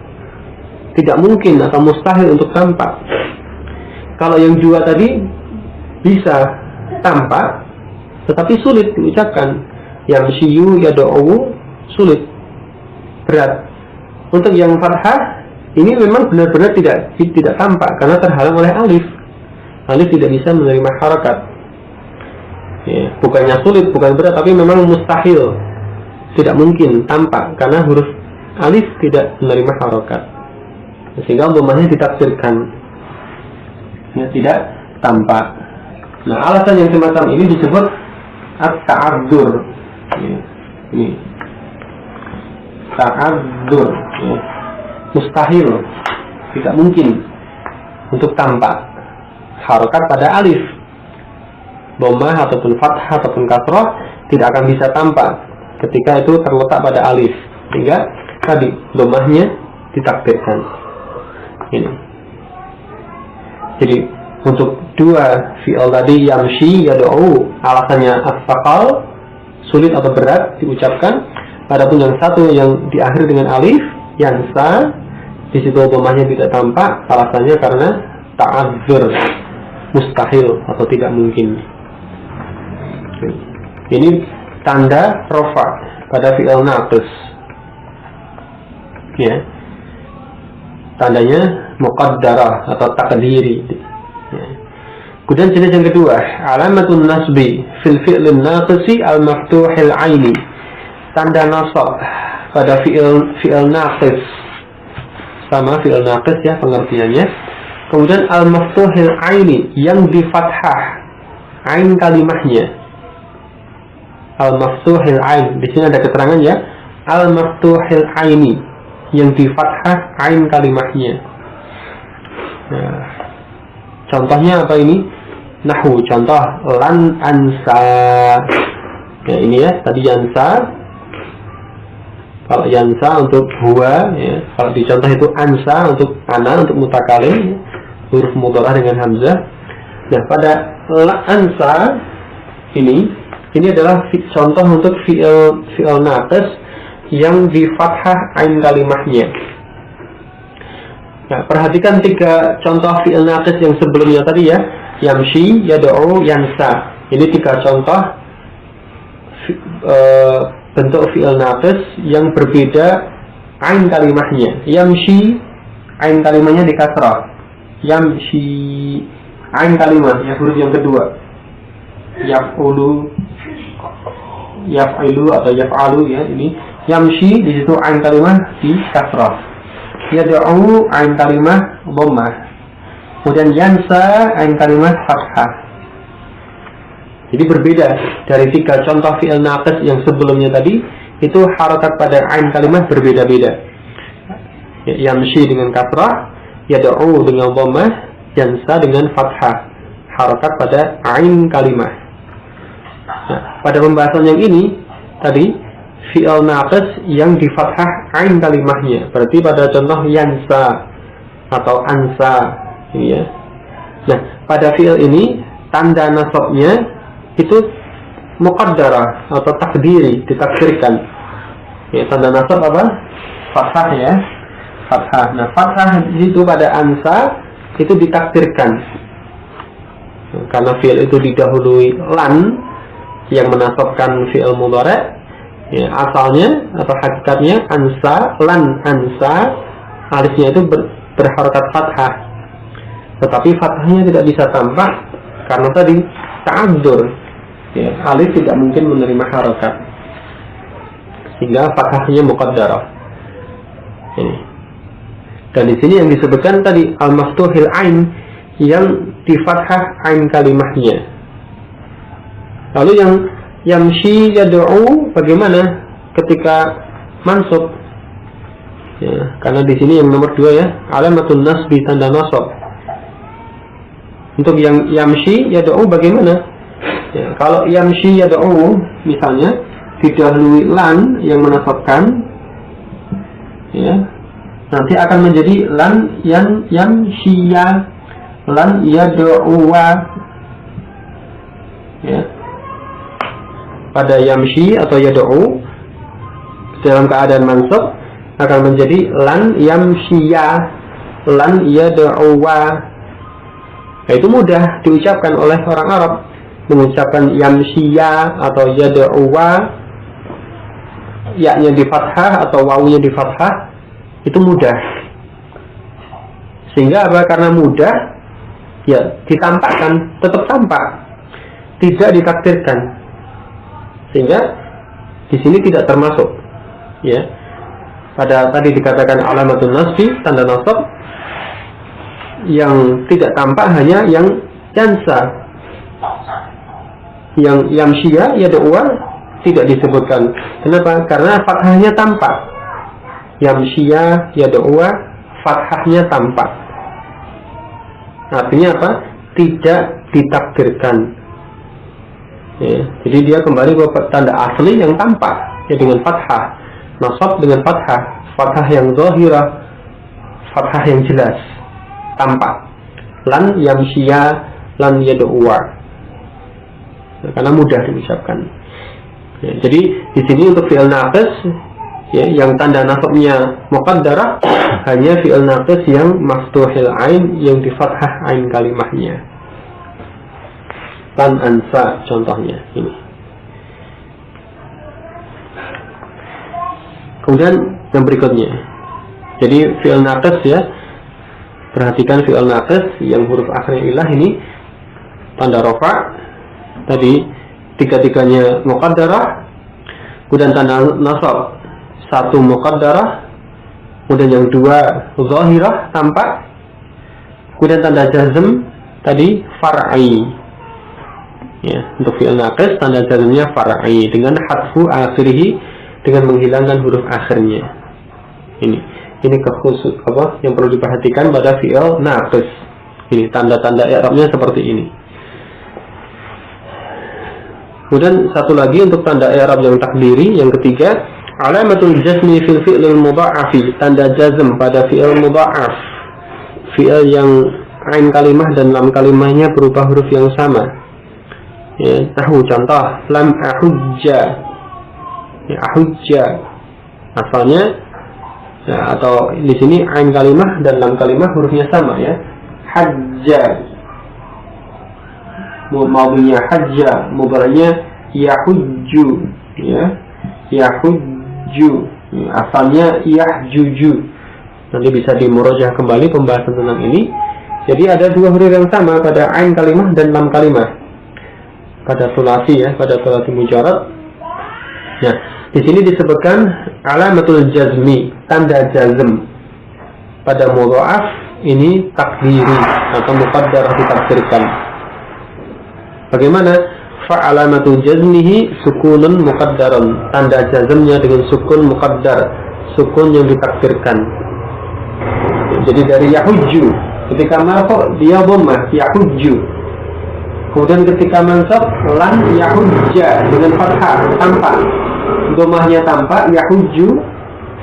Tidak mungkin atau mustahil untuk tampak. Kalau yang dua tadi bisa tampak, tetapi sulit diucapkan. Yamshiyu yad'u sulit, berat. Untuk yang fathah ini memang benar-benar tidak tampak karena terhalang oleh alif. Alif tidak bisa menerima harokat. Ya, bukannya sulit, bukan berat, tapi memang mustahil, tidak mungkin tampak karena huruf alif tidak menerima harokat, sehingga dhammahnya ditafsirkan ya, tidak tampak. Nah, alasan yang semacam ini disebut at-ta'adzur ya, ini ta'adzur ya, mustahil, tidak mungkin untuk tampak harokat pada alif. Dhammah ataupun fathah ataupun kasrah tidak akan bisa tampak ketika itu terletak pada alif, sehingga tadi dhammahnya ditakdirkan. Ini. Jadi untuk dua fi'il tadi yamshi yad'u alasannya as-saqal, sulit atau berat diucapkan. Adapun yang satu yang diakhiri dengan alif yansa, di situ dhammahnya tidak tampak, alasannya karena ta'adzur, mustahil atau tidak mungkin. Ini tanda rofa pada fi'il naqis ya, tandanya muqaddarah atau takdiri ya. Kemudian jenis yang kedua, alamatun nasbi fil fi'il naqisi al-maftuhil aini, tanda nasab pada fi'il naqis, sama fi'il naqis ya pengertiannya. Kemudian al-maftuhil aini yang di fathah ain kalimahnya. Al-maftuhil ain, di sini ada keterangan ya, al-maftuhil aini yang di fathah ain kalimahnya. Nah, contohnya apa ini? Nahwu, contoh lan ansa. Ya, ini ya, tadi yansa. Kalau yansa untuk huwa ya, kalau dicontoh itu ansa untuk ana, untuk mutakalim, huruf mudharah dengan hamzah. Nah, pada la ansa ini adalah contoh untuk fi'il naqis yang di fathah ain kalimahnya. Nah, perhatikan tiga contoh fi'il naqis yang sebelumnya tadi ya, yamshi, yad'u, yansa. Ini tiga contoh bentuk fi'il naqis yang berbeda ain kalimahnya. Yamshi, ain kalimahnya di kasrah. Yamshi, ain kalimah ya, huruf yang kedua. Yaf'ilu atau yaf'alu ya, ini yamshi, di situ ain kalimah di kasrah. Yad'u, ain kalimah dhammah. Kemudian yansa, ain kalimah fathah. Jadi berbeda dari tiga contoh fi'il naqis yang sebelumnya tadi, itu harokat pada ain kalimah berbeda-beda. Yamshi dengan kasrah, yad'u dengan dhammah, yansa dengan fathah, harokat pada ain kalimah. Nah, pada pembahasan yang ini tadi fi'il naqis yang di fathah ain kalimahnya, berarti pada contoh yansa atau ansa ini ya. Nah, pada fi'il ini tanda nasabnya itu muqaddarah atau takdiri, ditakdirkan. Ya, tanda nasab apa? Fathah ya, fathah. Nah, fathah itu pada ansa itu ditakdirkan karena fi'il itu didahului lan yang menasabkan fi'il mudhari'. Ya, asalnya atau hakikatnya ansa, lan ansa, alifnya itu berharokat fathah, tetapi fathahnya tidak bisa tampak karena tadi ta'adzur ya, alif tidak mungkin menerima harokat, sehingga fathahnya muqaddarah ini. Dan di sini yang disebutkan tadi al-maftuhil ain yang di fathah ain kalimahnya. Lalu yang yamshi yad'u bagaimana ketika mansub? Ya, karena di sini yang nomor 2 ya, alamatun nasbi, tanda nasab. Untuk yang yamshi yad'u bagaimana? Ya, kalau yamshi yad'u misalnya didahului lan yang menasabkan, ya, nanti akan menjadi lan yang yamshiya, lan yad'uwa. Ya. pada yamshi atau yad'u dalam keadaan mansub akan menjadi lan yamshiya, lan yad'uwa. Nah, itu mudah diucapkan oleh orang Arab. Mengucapkan yamshiya atau yad'uwa, ya-nya di fathah atau wawunya di fathah, itu mudah. Sehingga apa? Karena mudah, ya ditampakkan, tetap tampak, tidak ditakdirkan. Sehingga di sini tidak termasuk, ya. Pada tadi dikatakan alamatul nasbi, tanda nasab yang tidak tampak hanya yang jansa. Yang yamshiya yad'uwa tidak disebutkan. Kenapa? Karena fathahnya tampak. Yamshiya yad'uwa, fathahnya tampak. Artinya apa? Tidak ditakdirkan. Ya, jadi dia kembali ke tanda asli yang tampak, ya, dengan fathah. Nasab dengan fathah, fathah yang zahirah, fathah yang jelas, tampak. Lan yamshiya, lan yad'uwa. Nah, karena mudah diucapkan. Ya, jadi di sini untuk fi'il naqis, ya, yang tanda nasabnya muqaddarah hanya fi'il naqis yang maftuhil ain, yang di fathah ain kalimahnya. Lan ansa contohnya ini. Kemudian yang berikutnya, jadi fi'il naqis, ya, perhatikan fi'il naqis yang huruf akhirnya ilah ini tanda rafa, tadi tiga-tiganya muqaddarah, kemudian tanda nasab satu muqaddarah, kemudian yang dua zahirah tampak, kemudian tanda jazm tadi far'i. Ya, untuk fi'il naqis tanda jazmnya far'i dengan hadfu akhirih, dengan menghilangkan huruf akhirnya. Ini kekhusus apa yang perlu diperhatikan pada fi'il naqis. Ini tanda-tanda i'rabnya seperti ini. Kemudian satu lagi untuk tanda i'rab yang takdiri, yang ketiga, alamatul jazmi fil fi'lil mudha'afi, tanda jazm pada fi'il mudha'af, fi'il yang ain kalimah dan lam kalimahnya berupa huruf yang sama. Ya, tahu contoh lam ahujja, ya, ahujja asalnya, ya, atau di sini ain kalimah dan lam kalimah hurufnya sama, ya, hajja, maunya hajja, mudhari'nya yahujju, ya, yahujju, ya, asalnya yahjuju. Nanti bisa dimurajah kembali pembahasan tentang ini. Jadi ada dua huruf yang sama pada ain kalimah dan lam kalimah pada sulasi, ya, pada sulasi mujarad. Nah, di sini disebutkan alamatul jazmi, tanda jazm pada mudha'af ini takdiri atau muqaddar, ditakdirkan. Bagaimana? Fa'alamatul jazmihi sukunun muqaddarun, tanda jazmnya dengan sukun muqaddar, sukun yang ditakdirkan. Jadi dari yahujju, ketika marfu dia dhammah yahujju, kemudian ketika mansab lan yahujja dengan fathah tampak, dhammahnya tampak yahujju,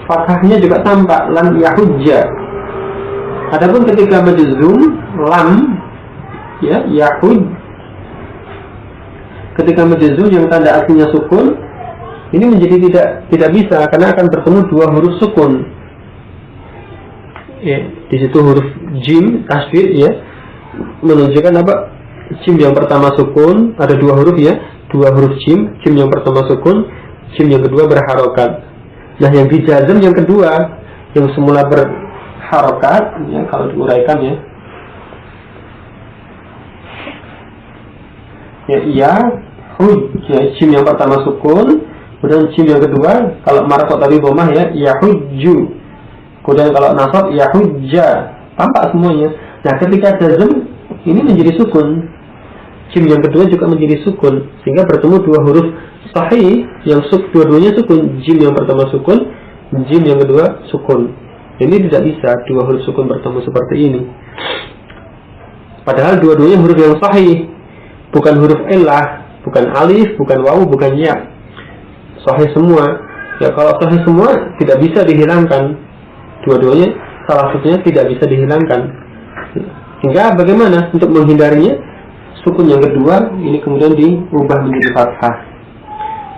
fathahnya juga tampak lan yahujja. Adapun ketika majzum lam, ya, yahuj, ketika majzum yang tanda aslinya sukun, ini menjadi tidak bisa karena akan bertemu dua huruf sukun. Ya, di situ huruf jim tasdid, ya, menunjukkan apa? Jim yang pertama sukun, ada dua huruf, ya, dua huruf jim yang pertama sukun, jim yang kedua berharokat. Nah, yang dijazm yang kedua yang semula berharokat, ya, kalau diuraikan, ya, ya huj, ya, jim yang pertama sukun, kemudian jim yang kedua kalau marfu tadi dhammah, ya, yahujju, kemudian kalau nasab yahujja, tampak semuanya. Nah, ketika jazm ini menjadi sukun, jim yang kedua juga menjadi sukun, sehingga bertemu dua huruf sahih yang dua-duanya sukun, jim yang pertama sukun, jim yang kedua sukun. Ini tidak bisa dua huruf sukun bertemu seperti ini, padahal dua-duanya huruf yang sahih, bukan huruf illah, bukan alif, bukan wawu, bukan ya, sahih semua. Ya, kalau sahih semua tidak bisa dihilangkan, dua-duanya salah satunya tidak bisa dihilangkan. Hingga bagaimana untuk menghindarinya? Sukun yang kedua ini kemudian diubah menjadi fathah.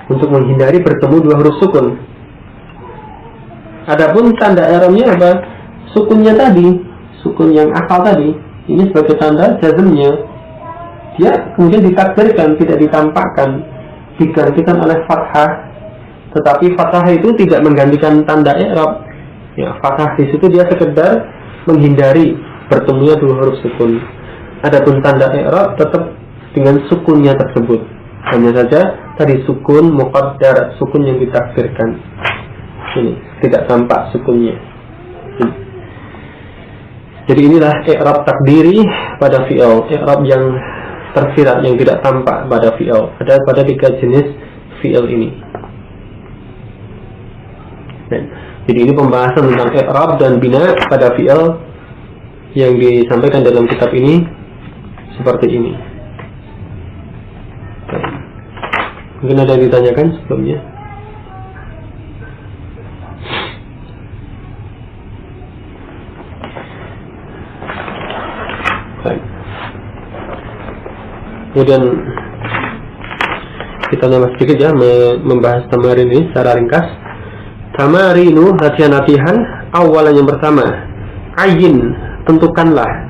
untuk menghindari bertemu dua huruf sukun. Adapun tanda i'rabnya apa? Sukunnya tadi, sukun yang asal tadi, ini sebagai tanda jazmnya. Dia kemudian ditakdirkan, tidak ditampakkan, digantikan oleh fathah. Tetapi fathah itu tidak menggantikan tanda i'rab. Ya, fathah di situ dia sekedar menghindari bertemunya dua huruf sukun. Adapun tanda i'rab tetap dengan sukunnya tersebut. Hanya saja tadi sukun muqaddar, sukun yang ditakdirkan. Ini tidak tampak sukunnya. Jadi inilah i'rab takdiri pada fi'il, i'rab yang tersirat yang tidak tampak pada fi'il. Ada pada 3 jenis fi'il ini. Jadi ini pembahasan tentang i'rab dan bina pada fi'il yang disampaikan dalam kitab ini seperti ini. Mungkin ada yang ditanyakan sebelumnya? Baik. Kemudian kita nambah sedikit ya, membahas tamarin ini secara ringkas. Tamarinu, latihan-latihan. Awalan yang pertama, ayin, tentukanlah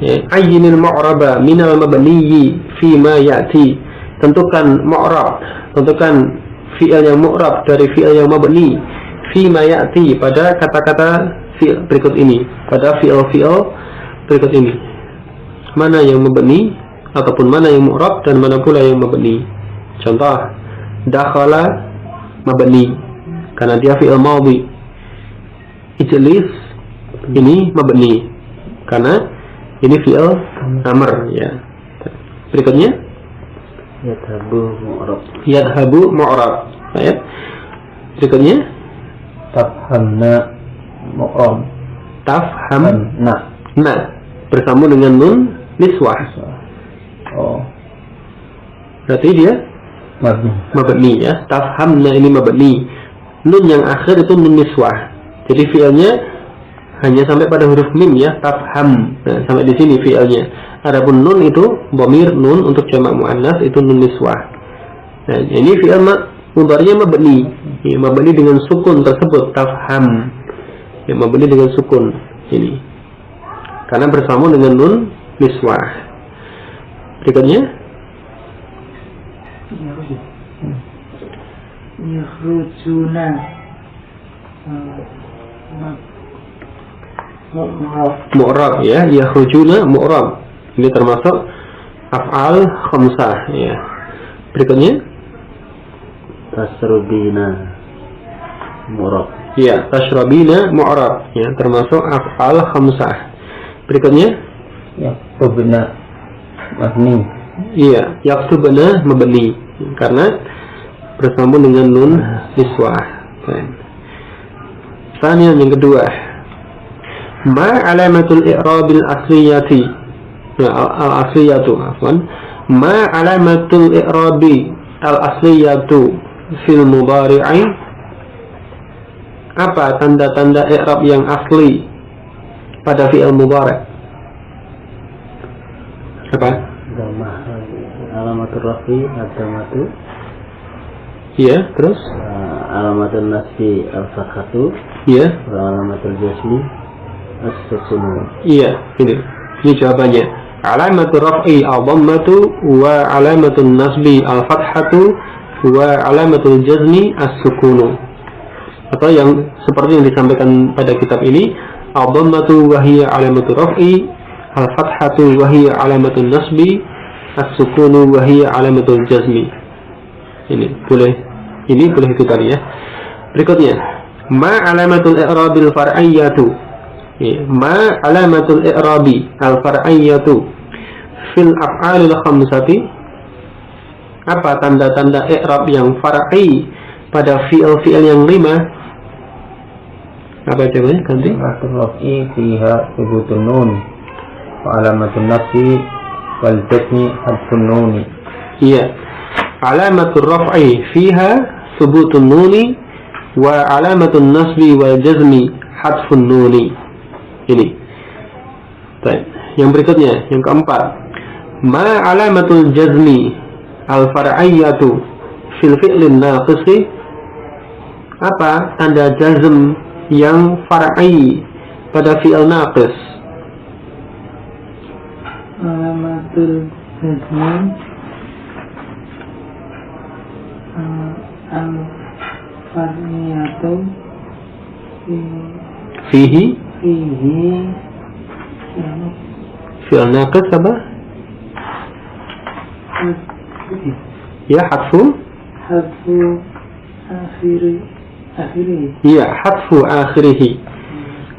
ya, ayinil mu'raba minal mabniyyi fima ya'ti. Tentukan mu'rab, tentukan fi'il yang mu'rab dari fi'il yang mabni fima ya'ti, pada kata-kata fi'il berikut ini, pada fi'il berikut ini. Mana yang mabni ataupun mana yang mu'rab dan mana pula yang mabni. Contoh, dakhala mabni karena dia fi'il madhi. Ijlis ini mabni karena ini fi'il amr ya. Berikutnya yadhabu mu'rab. Yadhabu mu'rab. Baik. Berikutnya Tafhamna mu'rab. Tafhamna. Nah, bersambung dengan nun niswah. Oh, berarti dia mabni ya. Tafhamna ini mabni. Nun yang akhir itu nun niswah. Jadi fi'ilnya hanya sampai pada huruf mim ya, tafham. Nah, sampai di sini fi'ilnya. Adapun nun itu dhamir nun untuk jamak muannas itu nun niswah. Nah, ini fi'il mudhari'nya mabni. Ya, mabni dengan sukun tersebut, tafham. Ya, mabni dengan sukun ini. Karena bersambung dengan nun niswah. Berikutnya yakhrujuna mu'rab ya, yakhrujuna mu'rab. Ini termasuk af'al khamsah ya. Berikutnya tasrubina mu'rab. ya, tashrabina mu'rab ya, termasuk af'al khamsah. Berikutnya yaktubna mabni. iya, yaktubna mabni karena bersambung dengan nun niswah. Tanya yang kedua, ma alamatul i'rabil asliyati. Al-asliyatu afwan. Ma alamatul i'rabi al-asliyatu fil mudhari'i. Apa tanda-tanda i'rab yang asli pada fi'il mudhari'? Apa? Dhammah, alamatul rafi ad-dhammatu. Iya, terus? Alamatul nasbi al-fathatu. Iya. Alamatul jazmi as-sukun. Iya, ini jawabannya. Alamatul raf'i al-dhammatu wa alamatul nasbi al-fathatu wa alamatul jazmi as-sukunu. Atau yang seperti yang disampaikan pada kitab ini, al-dhammatu wa hiya alamatul raf'i, al-fathatu wa hiya alamatul nasbi, as-sukunu wa hiya alamatul jazmi. Ini boleh itu tadi ya. Berikutnya, ma alamatul i'rabil far'iyyatu. Ma alamatul i'rabi al-far'iyyatu fil af'alil khamsati. Apa tanda-tanda i'rab yang far'i pada fi'il-fi'il yang 5? Apa jawabannya? Ganti. Alamatul raf'i fiha thubutun nun wa alamatul nasbi wal jazmi hadfun nun. Iya. Alamatul raf'i fiha thubutun nun wa alamatul nasbi wal jazmi hadfun nun. Ini. Baik. Yang berikutnya, yang keempat. Ma alamatul jazmi al-far'iyyatu fil fi'lin naqisi, apa tanda jazm yang far'i pada fi'il naqis? Alamatul jazmi al-far'iyatu Fihi yang fi'il naqis apa? Ya, hadfu akhiri ya, hadfu akhirih.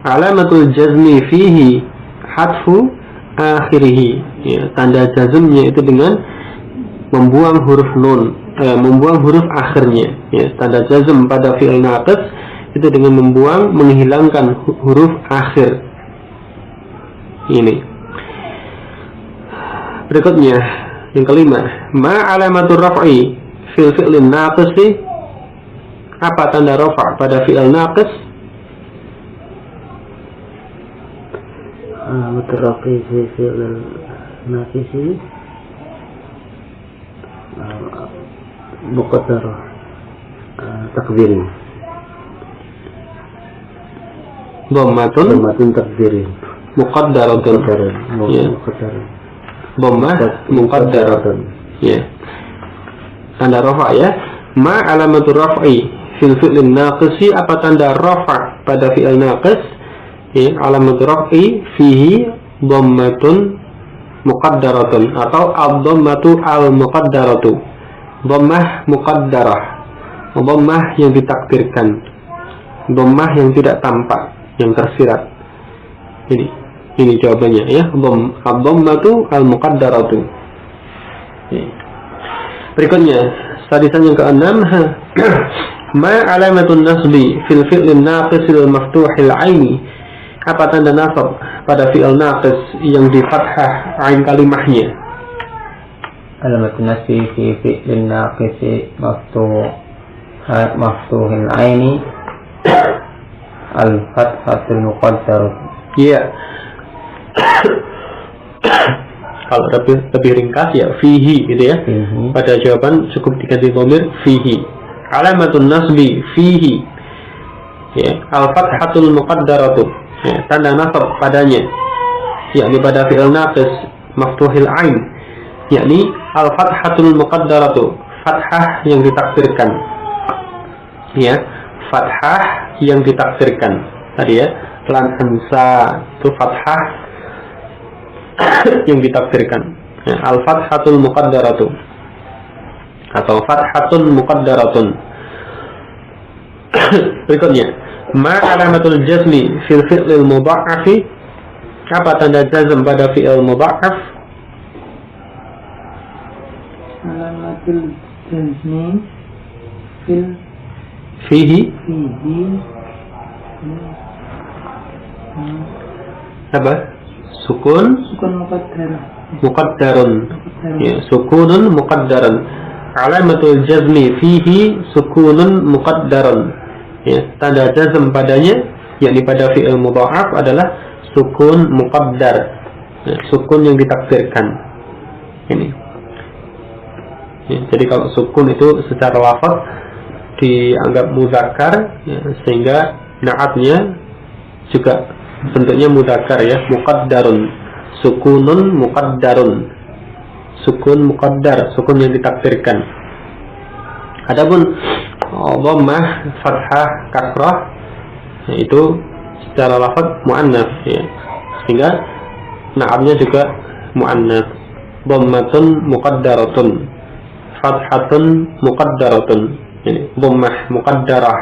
Alamatul jazmi fihi hadfu akhirih, ya, tanda jazmnya itu dengan membuang huruf nun, membuang huruf akhirnya, ya. Tanda jazm pada fi'il naqis itu dengan menghilangkan huruf akhir. Ini berikutnya yang kelima, ma alamatur raf'i fil fi'lin naqisi, apa tanda rafa' pada fi'il naqis? mutarafi fi fi'il naqisi muqaddar takdiri Dhammatun takdiri muqaddaratun, ya. Dhammah muqaddaratun, ya. Tanda rafa', ya. Ma alamatur raf'i fil fi'lin naqisi, apa tanda rafa' pada fi'il naqis? Ya, alamatur raf'i fihi dhammatun muqaddaratun atau ad-dhammatu al-muqaddaratu. Dhammah muqaddarah, dhammah yang ditakdirkan, dhammah yang tidak tampak, yang tersirat. Ini jawabannya, ya. Ad-dhammatu al-muqaddaratu. Berikutnya, sadisan yang ke-6, ma alamatun nasbi fil fi'lin naqisil maftuhil aini, apa tanda nasab pada fi'il naqis yang di fathah ain kalimahnya? Alamatun nasbi fi fi'lin naqisi maftuhil aini al-fathatul muqaddarah. Iya. Kalau lebih ringkas, ya, fihi, gitu ya. Pada jawaban cukup diganti dhamir fihi. Alamatun nasbi fihi, ya, al-fathatul muqaddaratu, ya, tanda nasab padanya, yakni pada fi'il naqis maftuhil ain, yakni al-fathatul muqaddaratu, fathah yang ditakdirkan, ya, fathah yang ditakdirkan. Tadi, ya, lan hamsa itu fathah yang ditakdirkan, ya, al-fathatul muqaddaratu atau fathatun muqaddaratun. Berikutnya, ma alamatul jazmi fil fi'lil mudha'afi, apa tanda jazm pada fi'il mudha'af? alamatul jazmi fil Fihi apa? Sukun muqaddarun, ya, sukunun muqaddarun. Alamatul jazmi fihi sukunun muqaddarun, ya, tanda jazm padanya, yakni pada fi'il mudha'af adalah sukun muqaddar, ya, sukun yang ditakdirkan. Ini, ya, jadi kalau sukun itu secara lafaz dianggap mudzakkar, ya, sehingga na'atnya juga bentuknya mudzakkar, ya, muqaddarun, sukunun muqaddarun, sukun muqaddar, sukun yang ditakdirkan. Adapun dhammah, fathah, kasrah, itu secara lafaz muannats, ya, sehingga na'atnya juga muannats. Dhammatun muqaddaratun, fathatun muqaddaratun, ini dhammah muqaddarah,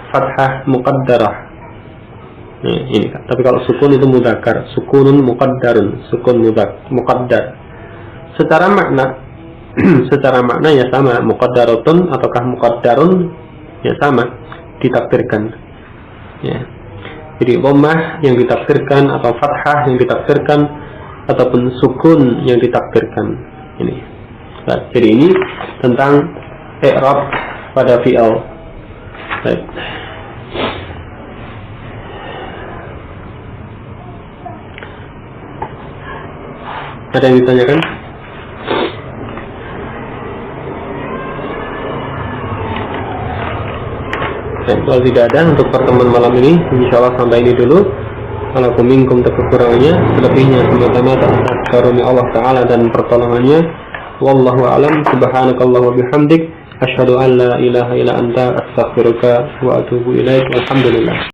fathah muqaddarah. Ini, tapi kalau sukun itu mudzakkar, sukunun muqaddarun, sukun muqaddar. Secara makna ya sama, muqaddaratun ataukah muqaddarun ya sama, ditakdirkan, ya. Jadi dhammah yang ditakdirkan atau fathah yang ditakdirkan ataupun sukun yang ditakdirkan. Ini. Nah, jadi ini tentang i'rab pada fi'il. Baik. Ada yang ditanyakan? Kalau tidak ada untuk pertemuan malam ini, insyaallah sampai ini dulu. Walakum minkum kekurangannya, selebihnya semata-mata atas karunia Allah Ta'ala dan pertolongannya. Wallahu a'lam. Subhanakallah wa bihamdik, asyhadu an la ilaha illa anta, astaghfiruka wa atubu ilaik. Alhamdulillah.